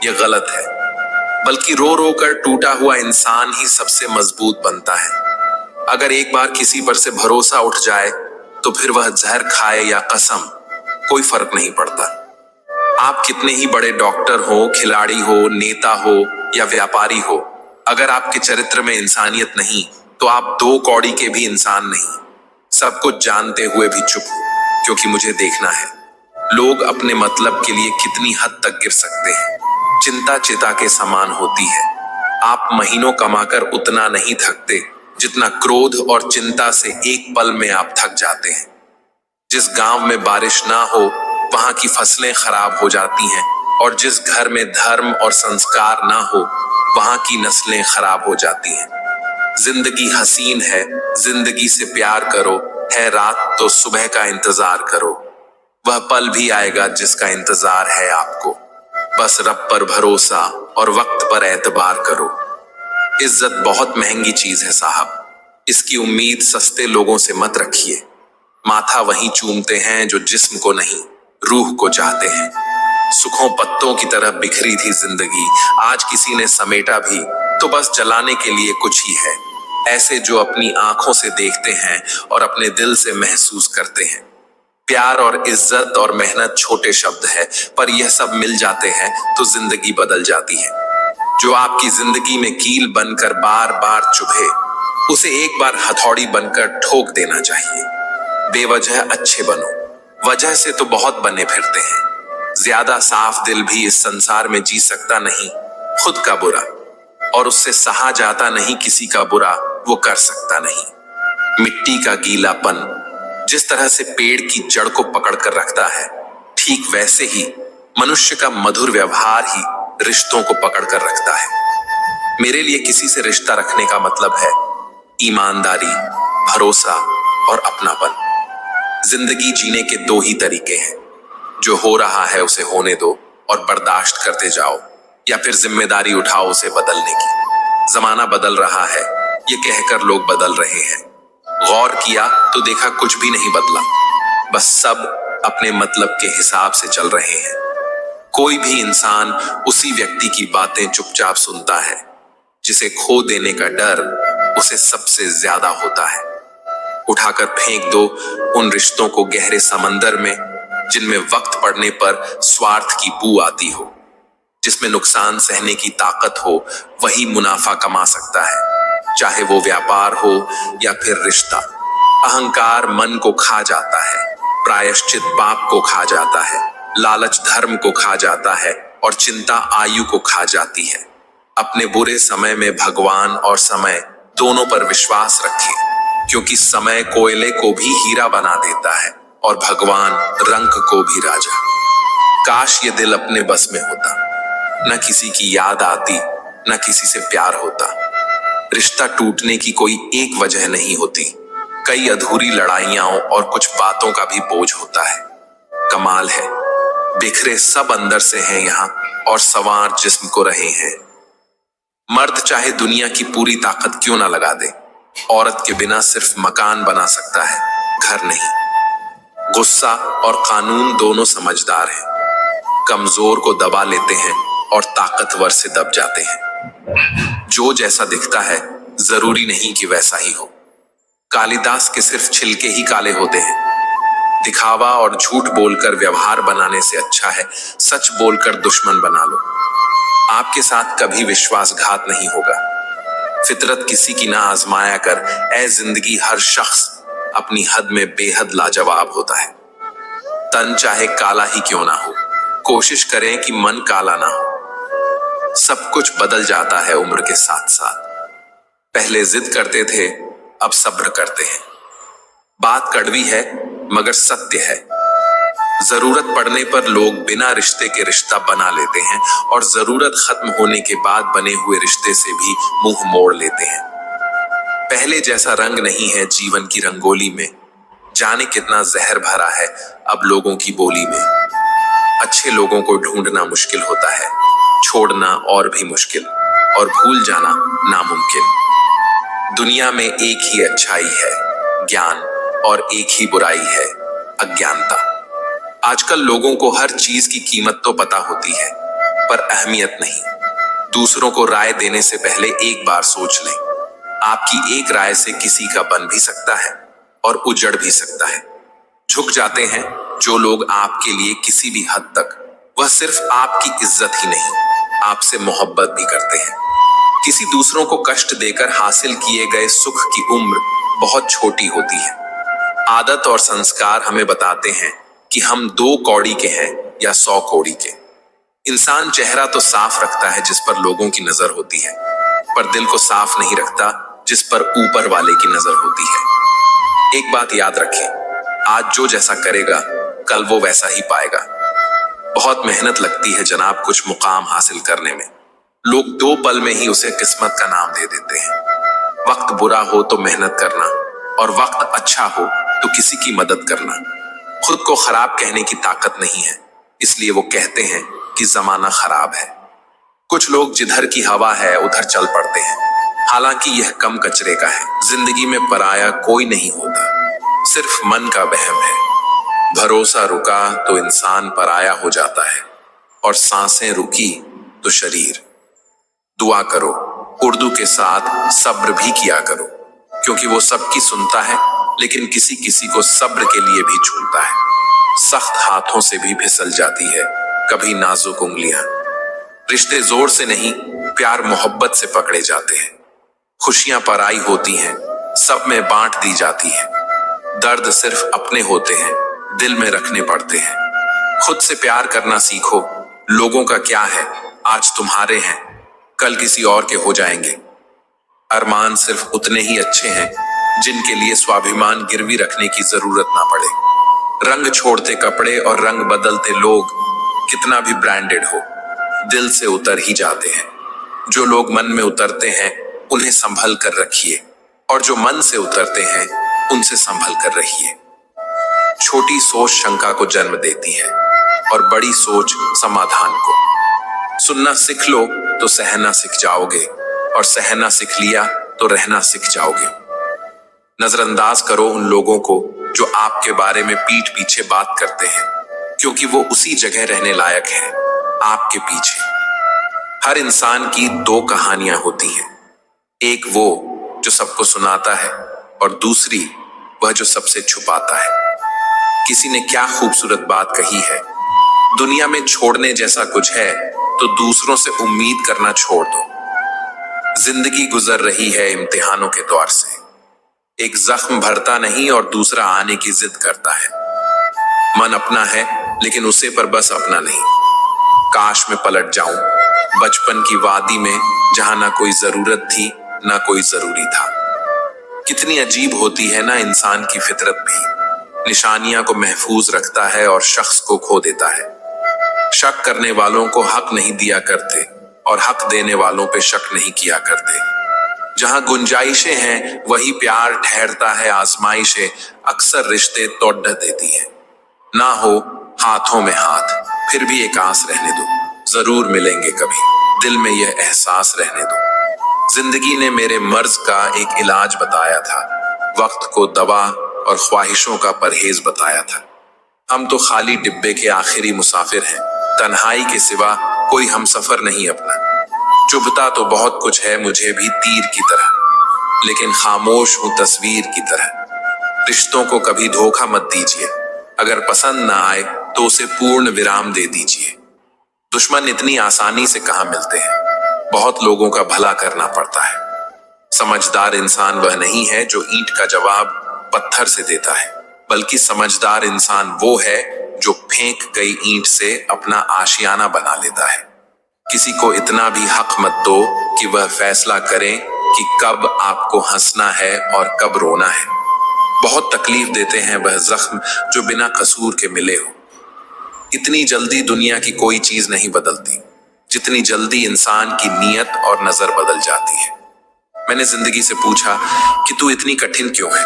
यह गलत है। बल्कि रो रो कर टूटा हुआ इंसान ही सबसे मजबूत बनता है। अगर एक बार किसी पर से भरोसा उठ जाए तो फिर वह जहर खाए या कसम, कोई फर्क नहीं पड़ता। आप कितने ही बड़े डॉक्टर हो, खिलाड़ी हो, नेता हो या व्यापारी हो, अगर आपके चरित्र में इंसानियत नहीं तो आप दो कौड़ी के भी इंसान नहीं। सब कुछ जानते हुए भी चुप, क्योंकि मुझे देखना है लोग अपने मतलब के लिए कितनी हद तक गिर सकते हैं। चिंता चिता के समान होती है। आप महीनों कमाकर उतना नहीं थकते जितना क्रोध और चिंता से एक पल में आप थक जाते हैं। जिस गांव में बारिश ना हो वहां की फसलें खराब हो जाती हैं, और जिस घर में धर्म और संस्कार ना हो वहां की नस्लें खराब हो जाती हैं। जिंदगी हसीन है, जिंदगी से प्यार करो, है रात तो सुबह का इंतजार करो। वह पल भी आएगा जिसका इंतजार है आपको। बस रब पर भरोसा और वक्त पर एतबार करो। इज्जत बहुत महंगी चीज है साहब, इसकी उम्मीद सस्ते लोगों से मत रखिए। माथा वहीं चूमते हैं जो जिस्म को नहीं, रूह को चाहते हैं। सुखों पत्तों की तरह बिखरी थी जिंदगी, आज किसी ने समेटा भी तो बस जलाने के लिए कुछ ही है। ऐसे जो अपनी आंखों से देखते हैं और अपने दिल से महसूस करते हैं। प्यार और इज्जत और मेहनत छोटे शब्द है, पर यह सब मिल जाते हैं तो जिंदगी बदल जाती है। जो आपकी जिंदगी में कील बनकर बार बार चुभे, उसे एक बार हथौड़ी बनकर ठोक देना चाहिए। बेवजह अच्छे बनो, वजह से तो बहुत बने फिरते हैं। ज्यादा साफ दिल भी इस संसार में जी सकता नहीं खुद का बुरा, और उससे सहा जाता नहीं किसी का बुरा, वो कर सकता नहीं। मिट्टी का गीलापन जिस तरह से पेड़ की जड़ को पकड़ कर रखता है, ठीक वैसे ही मनुष्य का मधुर व्यवहार ही रिश्तों को पकड़ कर रखता है। मेरे लिए किसी से रिश्ता रखने का मतलब है ईमानदारी, भरोसा और अपनापन। जिंदगी जीने के दो ही तरीके हैं, जो हो रहा है उसे होने दो और बर्दाश्त करते जाओ, या फिर जिम्मेदारी उठाओ उसे बदलने की। जमाना बदल रहा है, ये कहकर लोग बदल रहे हैं। गौर किया तो देखा कुछ भी नहीं बदला, बस सब अपने मतलब के हिसाब से चल रहे हैं। कोई भी इंसान उसी व्यक्ति की बातें चुपचाप सुनता है जिसे खो देने का डर उसे सबसे ज्यादा होता है। उठाकर फेंक दो उन रिश्तों को गहरे समंदर में, जिनमें वक्त पड़ने पर स्वार्थ की बू आती हो। जिसमें नुकसान सहने की ताकत हो वही मुनाफा कमा सकता है, चाहे वो व्यापार हो या फिर रिश्ता। अहंकार मन को खा जाता है, प्रायश्चित पाप को खा जाता है, लालच धर्म को खा जाता है और चिंता आयु को खा जाती है। अपने बुरे समय में भगवान और समय दोनों पर विश्वास रखें, क्योंकि समय कोयले को भी हीरा बना देता है और भगवान रंग को भी राजा। काश ये दिल अपने बस में होता, न किसी की याद आती, न किसी से प्यार होता। रिश्ता टूटने की कोई एक वजह नहीं होती, कई अधूरी लड़ाइयां और कुछ बातों का भी बोझ होता है। कमाल है, बिखरे सब अंदर से हैं यहाँ और सवार जिस्म को रहे हैं। मर्द चाहे दुनिया की पूरी ताकत क्यों ना लगा दे, औरत के बिना सिर्फ मकान बना सकता है, घर नहीं। गुस्सा और कानून दोनों समझदार हैं, कमजोर को दबा लेते हैं और ताकतवर से दब जाते हैं। जो जैसा दिखता है जरूरी नहीं कि वैसा ही हो। कालिदास के सिर्फ छिलके ही काले होते हैं। दिखावा और झूठ बोलकर व्यवहार बनाने से अच्छा है सच बोलकर दुश्मन बना लो। आपके साथ कभी विश्वासघात नहीं होगा। फितरत किसी की ना आजमाया कर, ऐ जिंदगी हर शख्स अपनी हद में बेहद लाजवाब होता है। तन चाहे काला ही क्यों ना हो, कोशिश करें कि मन काला ना हो। सब कुछ बदल जाता है उम्र के साथ साथ। पहले जिद करते थे, अब सब्र करते हैं। बात कड़वी है मगर सत्य है। जरूरत पड़ने पर लोग बिना रिश्ते के रिश्ता बना लेते हैं और जरूरत खत्म होने के बाद बने हुए रिश्ते से भी मुंह मोड़ लेते हैं। पहले जैसा रंग नहीं है जीवन की रंगोली में। जाने कितना जहर भरा है अब लोगों की बोली में। अच्छे लोगों को ढूंढना मुश्किल होता है, छोड़ना और भी मुश्किल, और भूल जाना नामुमकिन। दुनिया में एक ही अच्छाई है, ज्ञान, और एक ही बुराई है, अज्ञानता। आजकल लोगों को हर चीज की कीमत तो पता होती है, पर अहमियत नहीं। दूसरों को राय देने से पहले एक बार सोच लें। आपकी एक राय से किसी का बन भी सकता है और उजड़ भी सकता है। झुक जाते हैं जो लोग आपके लिए किसी भी हद तक। वह सिर्फ आपकी इज्जत ही नहीं, आपसे मोहब्बत भी करते हैं। किसी दूसरों को कष्ट देकर हासिल किए गए सुख की उम्र बहुत छोटी होती है। आदत और संस्कार हमें बताते हैं कि हम 2 कौड़ी के हैं या 100 कौड़ी के। इंसान चेहरा तो साफ रखता है जिस पर लोगों की नजर होती है, पर दिल को साफ नहीं रखता जिस पर ऊपर वाले की नजर होती है। एक बात याद रखें, आज जो जैसा करेगा कल वो वैसा ही पाएगा। बहुत मेहनत लगती है जनाब कुछ मुकाम हासिल करने में। लोग 2 पल में ही उसे किस्मत का नाम दे देते हैं। वक्त बुरा हो तो मेहनत करना, और वक्त अच्छा हो तो किसी की मदद करना। खुद को खराब कहने की ताकत नहीं है, इसलिए वो कहते हैं कि जमाना खराब है। कुछ लोग जिधर की हवा है उधर चल पड़ते हैं, हालांकि यह कम कचरे का है। जिंदगी में पराया कोई नहीं होता, सिर्फ मन का वहम है। भरोसा रुका तो इंसान पराया हो जाता है, और सांसें रुकी तो शरीर। दुआ करो, उर्दू के साथ सब्र भी किया करो, क्योंकि वो सबकी सुनता है लेकिन किसी किसी को सब्र के लिए भी चुनता है। सख्त हाथों से भी फिसल जाती है कभी नाजुक उंगलियां। रिश्ते जोर से नहीं, प्यार मोहब्बत से पकड़े जाते हैं। खुशियां पराई होती हैं, सब में बांट दी जाती हैं। दर्द सिर्फ अपने होते हैं, दिल में रखने पड़ते हैं। खुद से प्यार करना सीखो। लोगों का क्या है, आज तुम्हारे हैं, कल किसी और के हो जाएंगे। अरमान सिर्फ उतने ही अच्छे हैं जिनके लिए स्वाभिमान गिरवी रखने की जरूरत ना पड़े। रंग छोड़ते कपड़े और रंग बदलते लोग कितना भी ब्रांडेड हो, दिल से उतर ही जाते हैं। जो लोग मन में उतरते हैं उन्हें संभल कर रखिए, और जो मन से उतरते हैं उनसे संभल कर रहिए। छोटी सोच शंका को जन्म देती है, और बड़ी सोच समाधान को। सुनना सीख लो तो सहना सीख जाओगे, और सहना सीख लिया तो रहना सीख जाओगे। नजरअंदाज करो उन लोगों को जो आपके बारे में पीठ पीछे बात करते हैं, क्योंकि वो उसी जगह रहने लायक हैं, आपके पीछे। हर इंसान की 2 कहानियां होती हैं, एक वो जो सबको सुनाता है, और दूसरी वह जो सबसे छुपाता है। किसी ने क्या खूबसूरत बात कही है, दुनिया में छोड़ने जैसा कुछ है तो दूसरों से उम्मीद करना छोड़ दो। जिंदगी गुजर रही है इम्तिहानों के दौर से। एक जख्म भरता नहीं और दूसरा आने की जिद करता है। मन अपना है लेकिन उसे पर बस अपना नहीं। काश में पलट जाऊं बचपन की वादी में, जहां ना कोई जरूरत थी ना कोई जरूरी था। कितनी अजीब होती है ना इंसान की फितरत भी। निशानियां को महफूज रखता है और शख्स को खो देता है। शक करने वालों को हक नहीं दिया करते, और हक देने वालों पे शक नहीं किया करते। जहां गुंजाइशें हैं वही प्यार ठहरता है आजमाइशें, अक्सर रिश्ते तोड़ देती है। ना हो हाथों में हाथ, फिर भी एक आस रहने दो, जरूर मिलेंगे कभी, दिल में यह एहसास रहने दो। जिंदगी ने मेरे मर्ज का एक इलाज बताया था, वक्त को दवा और ख्वाहिशों का परहेज बताया था। हम तो खाली डिब्बे के आखिरी मुसाफिर हैं, तन्हाई के सिवा कोई हम सफर नहीं अपना। चुभता तो बहुत कुछ है मुझे भी तीर की तरह, लेकिन खामोश हूं तस्वीर की तरह। रिश्तों को कभी धोखा मत दीजिए, अगर पसंद ना आए तो उसे पूर्ण विराम दे दीजिए। दुश्मन इतनी आसानी से कहां मिलते हैं, बहुत लोगों का भला करना पड़ता है। समझदार इंसान वह नहीं है जो ईंट का जवाब पत्थर से देता है, बल्कि समझदार इंसान वो है जो फेंक गई ईंट से अपना आशियाना बना लेता है। किसी को इतना भी हक मत दो कि वह फैसला करे कि कब आपको हंसना है और कब रोना है। बहुत तकलीफ देते हैं वह जख्म जो बिना कसूर के मिले हो। इतनी जल्दी दुनिया की कोई चीज नहीं बदलती जितनी जल्दी इंसान की नीयत और नजर बदल जाती है। मैंने जिंदगी से पूछा कि तू इतनी कठिन क्यों है?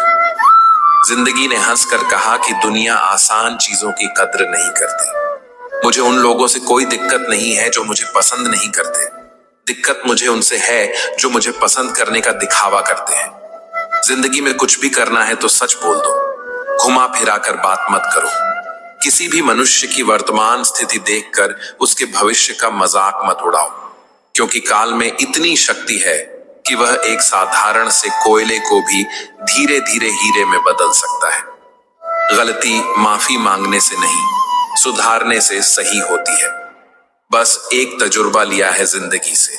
जिंदगी ने हंसकर कहा कि दुनिया आसान चीजों की कद्र नहीं करती। मुझे उन लोगों से कोई दिक्कत नहीं है जो मुझे पसंद नहीं करते। दिक्कत मुझे उनसे है जो मुझे पसंद करने का दिखावा करते हैं। जिंदगी में कुछ भी करना है तो सच बोल दो, घुमा फिरा कर बात मत करो। किसी भी मनुष्य की वर्तमान स्थिति देखकर उसके भविष्य का मजाक मत उड़ाओ, क्योंकि काल में इतनी शक्ति है कि वह एक साधारण से कोयले को भी धीरे धीरे हीरे में बदल सकता है। गलती माफी मांगने से नहीं, सुधारने से सही होती है। बस एक तजुर्बा लिया है जिंदगी से,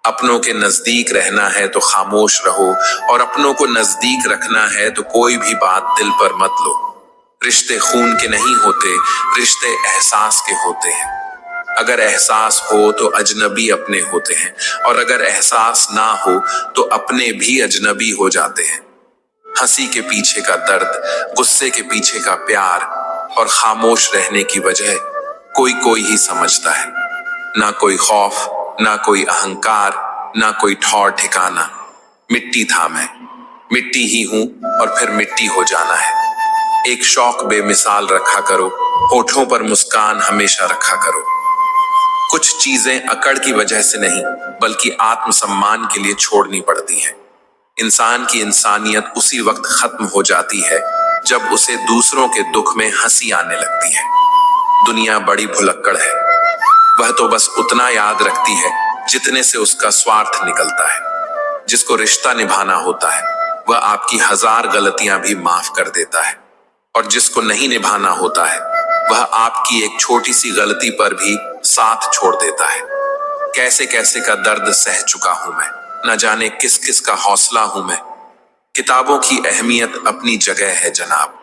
अपनों के नजदीक रहना है तो खामोश रहो और अपनों को नजदीक रखना है तो कोई भी बात दिल पर मत लो। रिश्ते खून के नहीं होते, रिश्ते एहसास के होते हैं। अगर एहसास हो तो अजनबी अपने होते हैं, और अगर एहसास ना हो तो अपने भी अजनबी हो जाते हैं। हंसी के पीछे का दर्द, गुस्से के पीछे का प्यार और खामोश रहने की वजह कोई कोई ही समझता है। ना कोई खौफ, ना कोई अहंकार, ना कोई ठौर ठिकाना। मिट्टी था मैं, मिट्टी ही हूं और फिर मिट्टी हो जाना है। एक शौक बेमिसाल रखा करो, होठों पर मुस्कान हमेशा रखा करो। कुछ चीजें अकड़ की वजह से नहीं बल्कि आत्मसम्मान के लिए छोड़नी पड़ती हैं। इंसान की इंसानियत उसी वक्त खत्म हो जाती है जब उसे दूसरों के दुख में हंसी आने लगती है। दुनिया बड़ी भुलक्कड़ है, वह तो बस उतना याद रखती है जितने से उसका स्वार्थ निकलता है। जिसको रिश्ता निभाना होता है वह आपकी 1000 गलतियां भी माफ कर देता है, और जिसको नहीं निभाना होता है वह आपकी एक छोटी सी गलती पर भी साथ छोड़ देता है। कैसे कैसे का दर्द सह चुका हूं मैं, न जाने किस किस का हौसला हूं मैं। किताबों की अहमियत अपनी जगह है जनाब,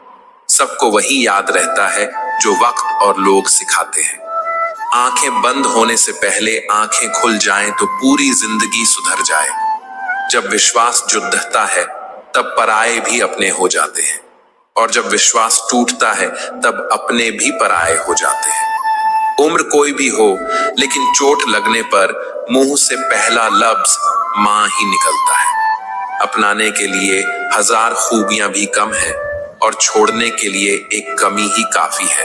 सबको वही याद रहता है जो वक्त और लोग सिखाते हैं। आंखें बंद होने से पहले आंखें खुल जाएं तो पूरी जिंदगी सुधर जाए। जब विश्वास जुड़ता है तब पराये भी अपने हो जाते हैं, और जब विश्वास टूटता है तब अपने भी पराये हो जाते हैं। उम्र कोई भी हो, लेकिन चोट लगने पर मुंह से पहला लफ्ज मां ही निकलता है। अपनाने के लिए 1000 खूबियां भी कम है, और छोड़ने के लिए एक कमी ही काफी है।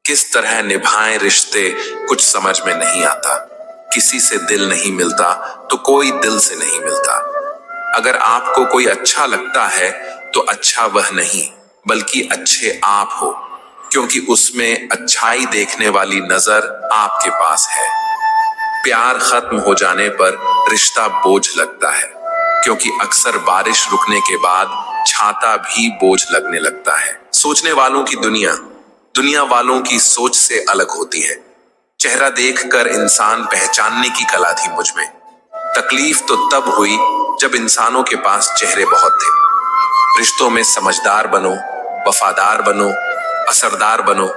किस तरह निभाएं रिश्ते कुछ समझ में नहीं आता। किसी से दिल नहीं मिलता तो कोई दिल से नहीं मिलता। अगर आपको कोई अच्छा लगता है तो अच्छा वह नहीं बल्कि अच्छे आप हो, क्योंकि उसमें अच्छाई देखने वाली नजर आपके पास है। प्यार खत्म हो जाने पर रिश्ता बोझ लगता है, क्योंकि अक्सर बारिश रुकने के बाद छाता भी बोझ लगने लगता है। सोचने वालों की दुनिया दुनिया वालों की सोच से अलग होती है। चेहरा देखकर इंसान पहचानने की कला थी मुझ में। तकलीफ तो तब हुई जब इंसानों के पास चेहरे बहुत थे। रिश्तों में समझदार बनो, वफादार बनो, असरदार बनो,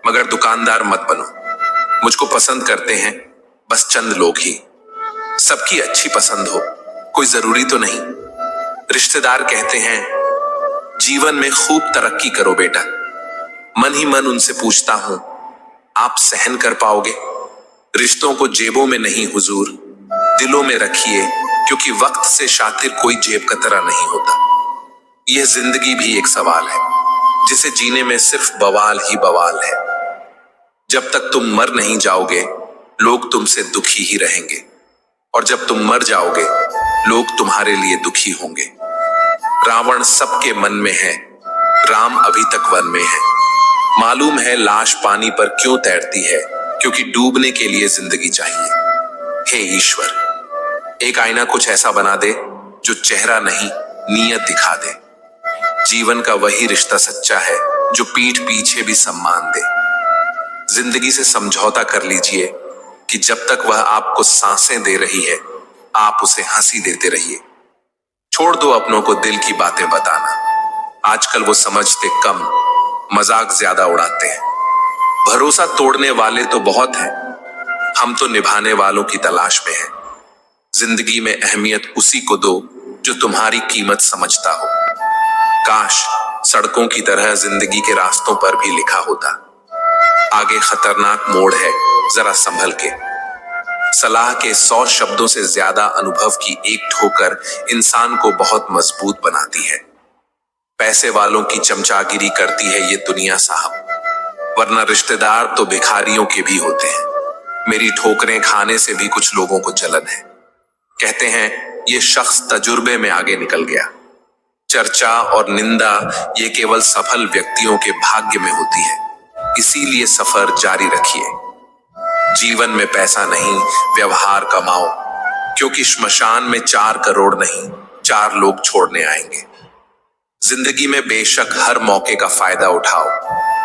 मगर दुकानदार मत बनो। मुझको पसंद करते हैं बस चंद लोग ही। सबकी अच्छी पसंद हो कोई जरूरी तो नहीं। रिश्तेदार कहते हैं जीवन में खूब तरक्की करो बेटा। मन ही मन उनसे पूछता हूं, आप सहन कर पाओगे? रिश्तों को जेबों में नहीं हुजूर, दिलों में रखिए, क्योंकि वक्त से शातिर कोई जेब का तरह नहीं होता। यह जिंदगी भी एक सवाल है जिसे जीने में सिर्फ बवाल ही बवाल है। जब तक तुम मर नहीं जाओगे लोग तुमसे दुखी ही रहेंगे, और जब तुम मर जाओगे लोग तुम्हारे लिए दुखी होंगे। रावण सबके मन में है, राम अभी तक वन में है। मालूम है लाश पानी पर क्यों तैरती है, क्योंकि डूबने के लिए जिंदगी चाहिए। हे ईश्वर, एक आईना कुछ ऐसा बना दे जो चेहरा नहीं नीयत दिखा दे। जीवन का वही रिश्ता सच्चा है जो पीठ पीछे भी सम्मान दे। जिंदगी से समझौता कर लीजिए कि जब तक वह आपको सांसें दे रही है आप उसे हंसी देते रहिए। छोड़ दो अपनों को दिल की बातें बताना, आजकल वो समझते कम, मजाक ज्यादा उड़ाते हैं। भरोसा तोड़ने वाले तो बहुत हैं, हम तो निभाने वालों की तलाश में हैं। जिंदगी में अहमियत उसी को दो जो तुम्हारी कीमत समझता हो। काश सड़कों की तरह जिंदगी के रास्तों पर भी लिखा होता, आगे खतरनाक मोड़ है, जरा संभल के। सलाह के 100 शब्दों से ज्यादा अनुभव की एक ठोकर इंसान को बहुत मजबूत बनाती है। पैसे वालों की चमचागिरी करती है ये दुनिया साहब, वरना रिश्तेदार तो भिखारियों के भी होते हैं। मेरी ठोकरें खाने से भी कुछ लोगों को जलन है। कहते हैं ये शख्स तजुर्बे में आगे निकल गया। चर्चा और निंदा ये केवल सफल व्यक्तियों के भाग्य में होती है, इसीलिए सफर जारी रखिए। जीवन में पैसा नहीं, व्यवहार कमाओ, क्योंकि श्मशान में 4 करोड़ नहीं, 4 लोग छोड़ने आएंगे। जिंदगी में बेशक हर मौके का फायदा उठाओ,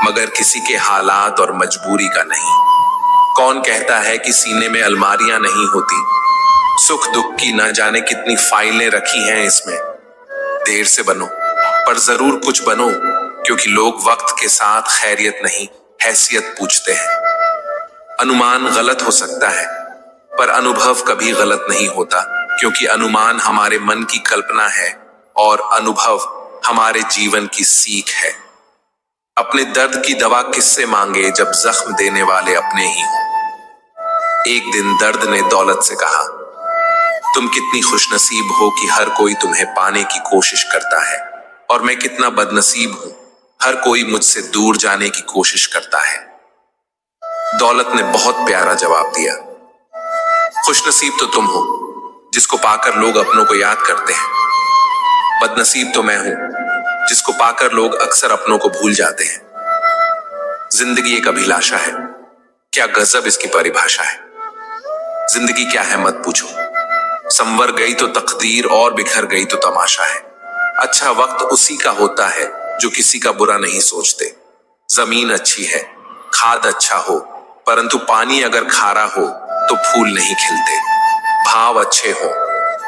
मगर किसी के हालात और मजबूरी का नहीं। कौन कहता है कि सीने में अलमारियां नहीं होती? सुख दुख की ना जाने कितनी फाइलें रखी हैं इसमें। देर से बनो पर जरूर कुछ बनो, क्योंकि लोग वक्त के साथ खैरियत नहीं, हैसियत पूछते हैं। अनुमान गलत हो सकता है, पर अनुभव कभी गलत नहीं होता, क्योंकि अनुमान हमारे मन की कल्पना है और अनुभव हमारे जीवन की सीख है। अपने दर्द की दवा किससे मांगे जब जख्म देने वाले अपने ही हों। एक दिन दर्द ने दौलत से कहा, तुम कितनी खुशनसीब हो कि हर कोई तुम्हें पाने की कोशिश करता है, और मैं कितना बदनसीब हूं, हर कोई मुझसे दूर जाने की कोशिश करता है। दौलत ने बहुत प्यारा जवाब दिया, खुशनसीब तो तुम हो जिसको पाकर लोग अपनों को याद करते हैं, बदनसीब तो मैं हूं जिसको पाकर लोग अक्सर अपनों को भूल जाते हैं। जिंदगी एक अभिलाषा है, क्या गजब इसकी परिभाषा है। जिंदगी क्या है मत पूछो, संवर गई तो तकदीर और बिखर गई तो तमाशा है। अच्छा वक्त उसी का होता है जो किसी का बुरा नहीं सोचते। जमीन अच्छी है, खाद अच्छा हो, परंतु पानी अगर खारा हो तो फूल नहीं खिलते। भाव अच्छे हो,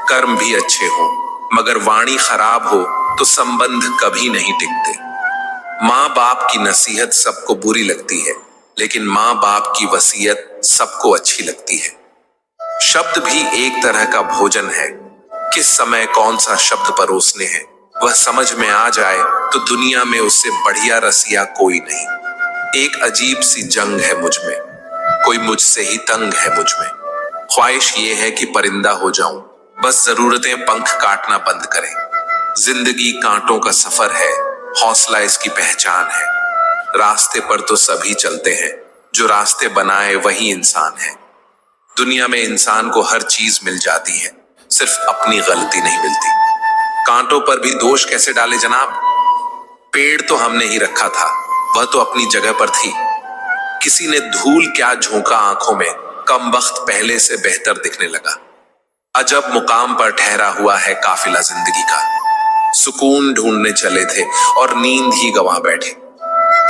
कर्म भी अच्छे हो, मगर वाणी खराब हो तो संबंध कभी नहीं टिकते। माँ बाप की नसीहत सबको बुरी लगती है, लेकिन माँ बाप की वसीयत सबको अच्छी लगती है। शब्द भी एक तरह का भोजन है, किस समय कौन सा शब्द परोसने हैं वह समझ में आ जाए तो दुनिया में उससे बढ़िया रसिया कोई नहीं। एक अजीब सी जंग है मुझ में, कोई मुझसे ही तंग है मुझ में। ख्वाहिश ये है कि परिंदा हो जाऊं, बस जरूरतें पंख काटना बंद करें। जिंदगी कांटों का सफर है, हौसला इसकी पहचान है। रास्ते पर तो सभी चलते हैं, जो रास्ते बनाए वही इंसान है। दुनिया में इंसान को हर चीज मिल जाती है, सिर्फ अपनी गलती नहीं मिलती। कांटों पर भी दोष कैसे डाले जनाब, पेड़ तो हमने ही रखा था, वह तो अपनी जगह पर थी। किसी ने धूल क्या झोंका आंखों में, कम वक्त पहले से बेहतर दिखने लगा। अजब मुकाम पर ठहरा हुआ है काफिला जिंदगी का। सुकून ढूंढने चले थे और नींद ही गंवा बैठे।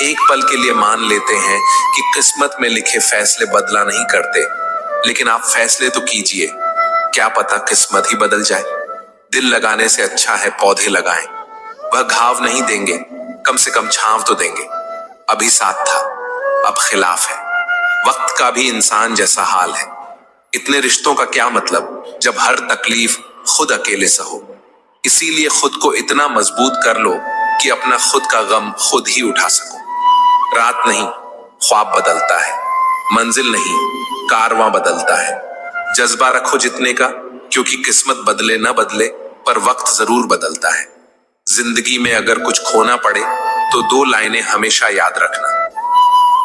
एक पल के लिए मान लेते हैं कि किस्मत में लिखे फैसले बदला नहीं करते, लेकिन आप फैसले तो कीजिए, क्या पता किस्मत ही बदल जाए। दिल लगाने से अच्छा है पौधे लगाएं, वह घाव नहीं देंगे, कम से कम छांव तो देंगे। अभी साथ था, अब खिलाफ है। वक्त का भी इंसान जैसा हाल है। इतने रिश्तों का क्या मतलब जब हर तकलीफ खुद अकेले सहो। इसीलिए खुद को इतना मजबूत कर लो कि अपना खुद का गम खुद ही उठा सको। रात नहीं, ख्वाब बदलता है, मंजिल नहीं, कारवां बदलता है। जज्बा रखो जितने का, क्योंकि किस्मत बदले न बदले पर वक्त जरूर बदलता है। जिंदगी में अगर कुछ खोना पड़े तो 2 लाइनें हमेशा याद रखना,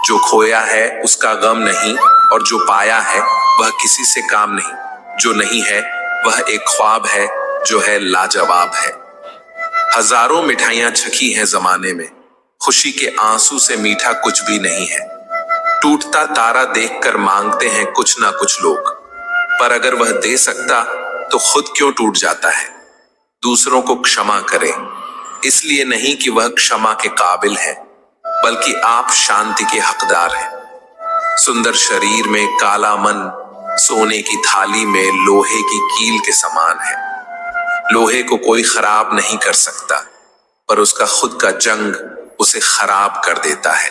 जो खोया है उसका गम नहीं, और जो पाया है वह किसी से काम नहीं। जो नहीं है वह एक ख्वाब है जो है लाजवाब है। हजारों मिठाइयां छकी हैं जमाने में, खुशी के आंसू से मीठा कुछ भी नहीं है। टूटता तारा देखकर मांगते हैं कुछ ना कुछ लोग, पर अगर वह दे सकता तो खुद क्यों टूट जाता है। दूसरों को क्षमा करें, इसलिए नहीं कि वह क्षमा के काबिल है, बल्कि आप शांति के हकदार हैं। सुंदर शरीर में काला मन सोने की थाली में लोहे की कील के समान है। लोहे को कोई खराब नहीं कर सकता, पर उसका खुद का जंग उसे खराब कर देता है।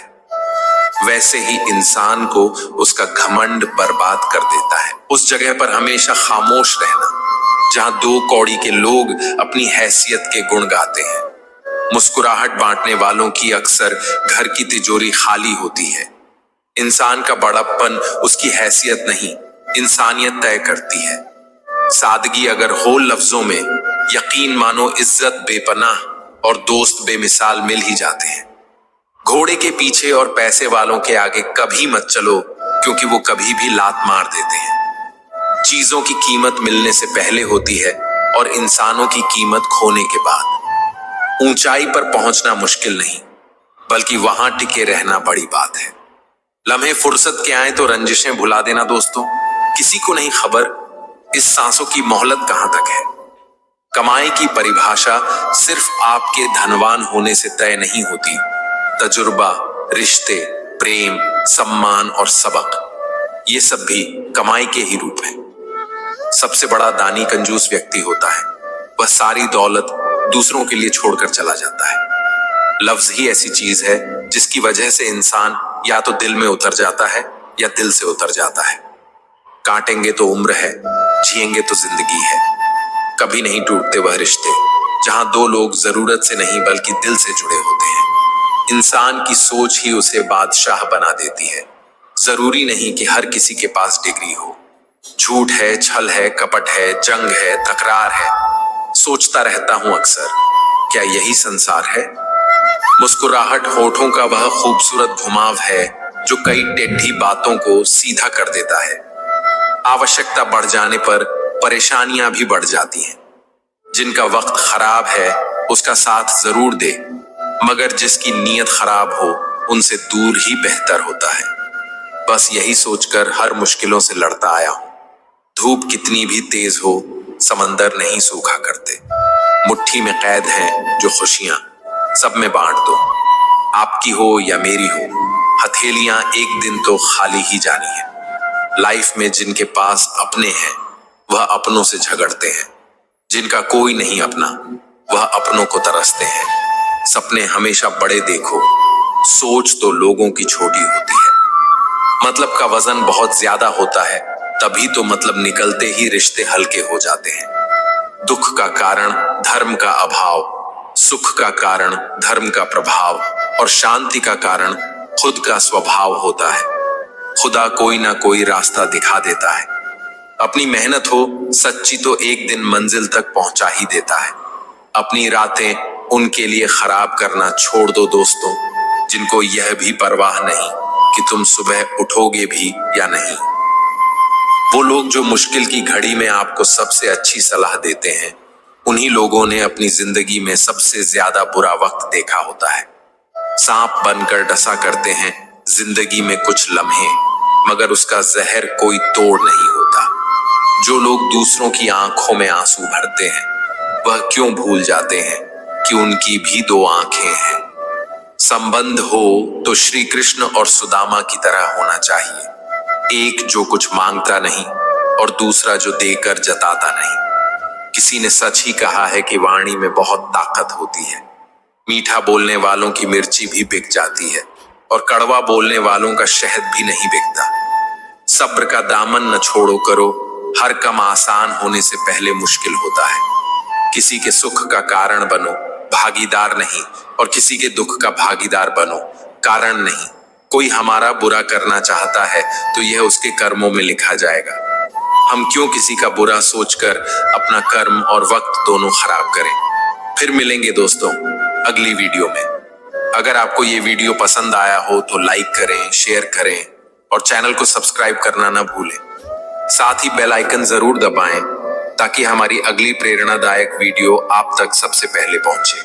वैसे ही इंसान को उसका घमंड बर्बाद कर देता है। उस जगह पर हमेशा खामोश रहना जहां दो कौड़ी के लोग अपनी हैसियत के गुण गाते हैं। मुस्कुराहट बांटने वालों की अक्सर घर की तिजोरी खाली होती है। इंसान का बड़प्पन उसकी हैसियत नहीं, इंसानियत तय करती है। सादगी अगर हो लफ्जों में, यकीन मानो इज्जत बेपनाह और दोस्त बेमिसाल मिल ही जाते हैं। घोड़े के पीछे और पैसे वालों के आगे कभी मत चलो, क्योंकि वो कभी भी लात मार देते हैं। चीजों की कीमत मिलने से पहले होती है और इंसानों की कीमत खोने के बाद। ऊंचाई पर पहुंचना मुश्किल नहीं, बल्कि वहां टिके रहना बड़ी बात है। लम्हे फुर्सत के आए तो रंजिशें भुला देना दोस्तों, किसी को नहीं खबर इस सांसों की मोहलत कहां तक है। कमाई की परिभाषा सिर्फ आपके धनवान होने से तय नहीं होती। तजुर्बा, रिश्ते, प्रेम, सम्मान और सबक, ये सब भी कमाई के ही रूप हैं। सबसे बड़ा दानी कंजूस व्यक्ति होता है, वह सारी दौलत दूसरों के लिए छोड़कर चला जाता है। लफ्ज ही ऐसी चीज है जिसकी वजह से इंसान या तो दिल में उतर जाता है या दिल से उतर जाता है। काटेंगे तो उम्र है, जिएंगे तो जिंदगी है। कभी नहीं टूटते वह रिश्ते जहां दो लोग जरूरत से नहीं बल्कि दिल से जुड़े होते हैं। इंसान की सोच ही उसे बादशाह बना देती है। जरूरी नहीं कि हर किसी के पास डिग्री हो। झूठ है, छल है, कपट है, जंग है, तकरार है। सोचता रहता हूं अक्सर, क्या यही संसार है? मुस्कुराहट होठों का वह खूबसूरत घुमाव है जो कई टेढ़ी बातों को सीधा कर देता है। आवश्यकता बढ़ जाने पर परेशानियां भी बढ़ जाती हैं। जिनका वक्त खराब है उसका साथ जरूर दे, मगर जिसकी नीयत खराब हो उनसे दूर ही बेहतर होता है। बस यही सोचकर हर मुश्किलों से लड़ता आया हूं। धूप कितनी भी तेज हो, समंदर नहीं सूखा करते। मुट्ठी में कैद हैं जो खुशियां, सब में बांट दो। आपकी हो या मेरी हो, हथेलियां एक दिन तो खाली ही जानी है। लाइफ में जिनके पास अपने हैं वह अपनों से झगड़ते हैं। जिनका कोई नहीं अपना वह अपनों को तरसते हैं। सपने हमेशा बड़े देखो, सोच तो लोगों की छोटी होती है। मतलब का वजन बहुत ज्यादा होता है, तभी तो मतलब निकलते ही रिश्ते हल्के हो जाते हैं। दुख का कारण धर्म का अभाव, सुख का कारण धर्म का प्रभाव और शांति का कारण खुद का स्वभाव होता है। खुदा कोई ना कोई रास्ता दिखा देता है। अपनी मेहनत हो सच्ची तो एक दिन मंजिल तक पहुंचा ही देता है। अपनी रातें उनके लिए खराब करना छोड़ दो दोस्तों, जिनको यह भी परवाह नहीं कि तुम सुबह उठोगे भी या नहीं। वो लोग जो मुश्किल की घड़ी में आपको सबसे अच्छी सलाह देते हैं, उन्हीं लोगों ने अपनी जिंदगी में सबसे ज्यादा बुरा वक्त देखा होता है। सांप बनकर डसा करते हैं जिंदगी में कुछ लम्हे, मगर उसका जहर कोई तोड़ नहीं होता। जो लोग दूसरों की आंखों में आंसू भरते हैं, वह क्यों भूल जाते हैं कि उनकी भी दो आंखें हैं। संबंध हो तो श्री कृष्ण और सुदामा की तरह होना चाहिए। एक जो कुछ मांगता नहीं और दूसरा जो देकर जताता नहीं। किसी ने सच ही कहा है कि वाणी में बहुत ताकत होती है। मीठा बोलने वालों की मिर्ची भी बिक जाती है और कड़वा बोलने वालों का शहद भी नहीं बिकता। सब्र का दामन न छोड़ो करो, हर काम आसान होने से पहले मुश्किल होता है। किसी के सुख का कारण बनो, भागीदार नहीं, और किसी के दुख का भागीदार बनो, कारण नहीं। कोई हमारा बुरा करना चाहता है तो यह उसके कर्मों में लिखा जाएगा। हम क्यों किसी का बुरा सोचकर अपना कर्म और वक्त दोनों खराब करें। फिर मिलेंगे दोस्तों अगली वीडियो में। अगर आपको ये वीडियो पसंद आया हो तो लाइक करें, शेयर करें और चैनल को सब्सक्राइब करना ना भूलें। साथ ही बेल आइकन जरूर दबाएं ताकि हमारी अगली प्रेरणादायक वीडियो आप तक सबसे पहले पहुंचे।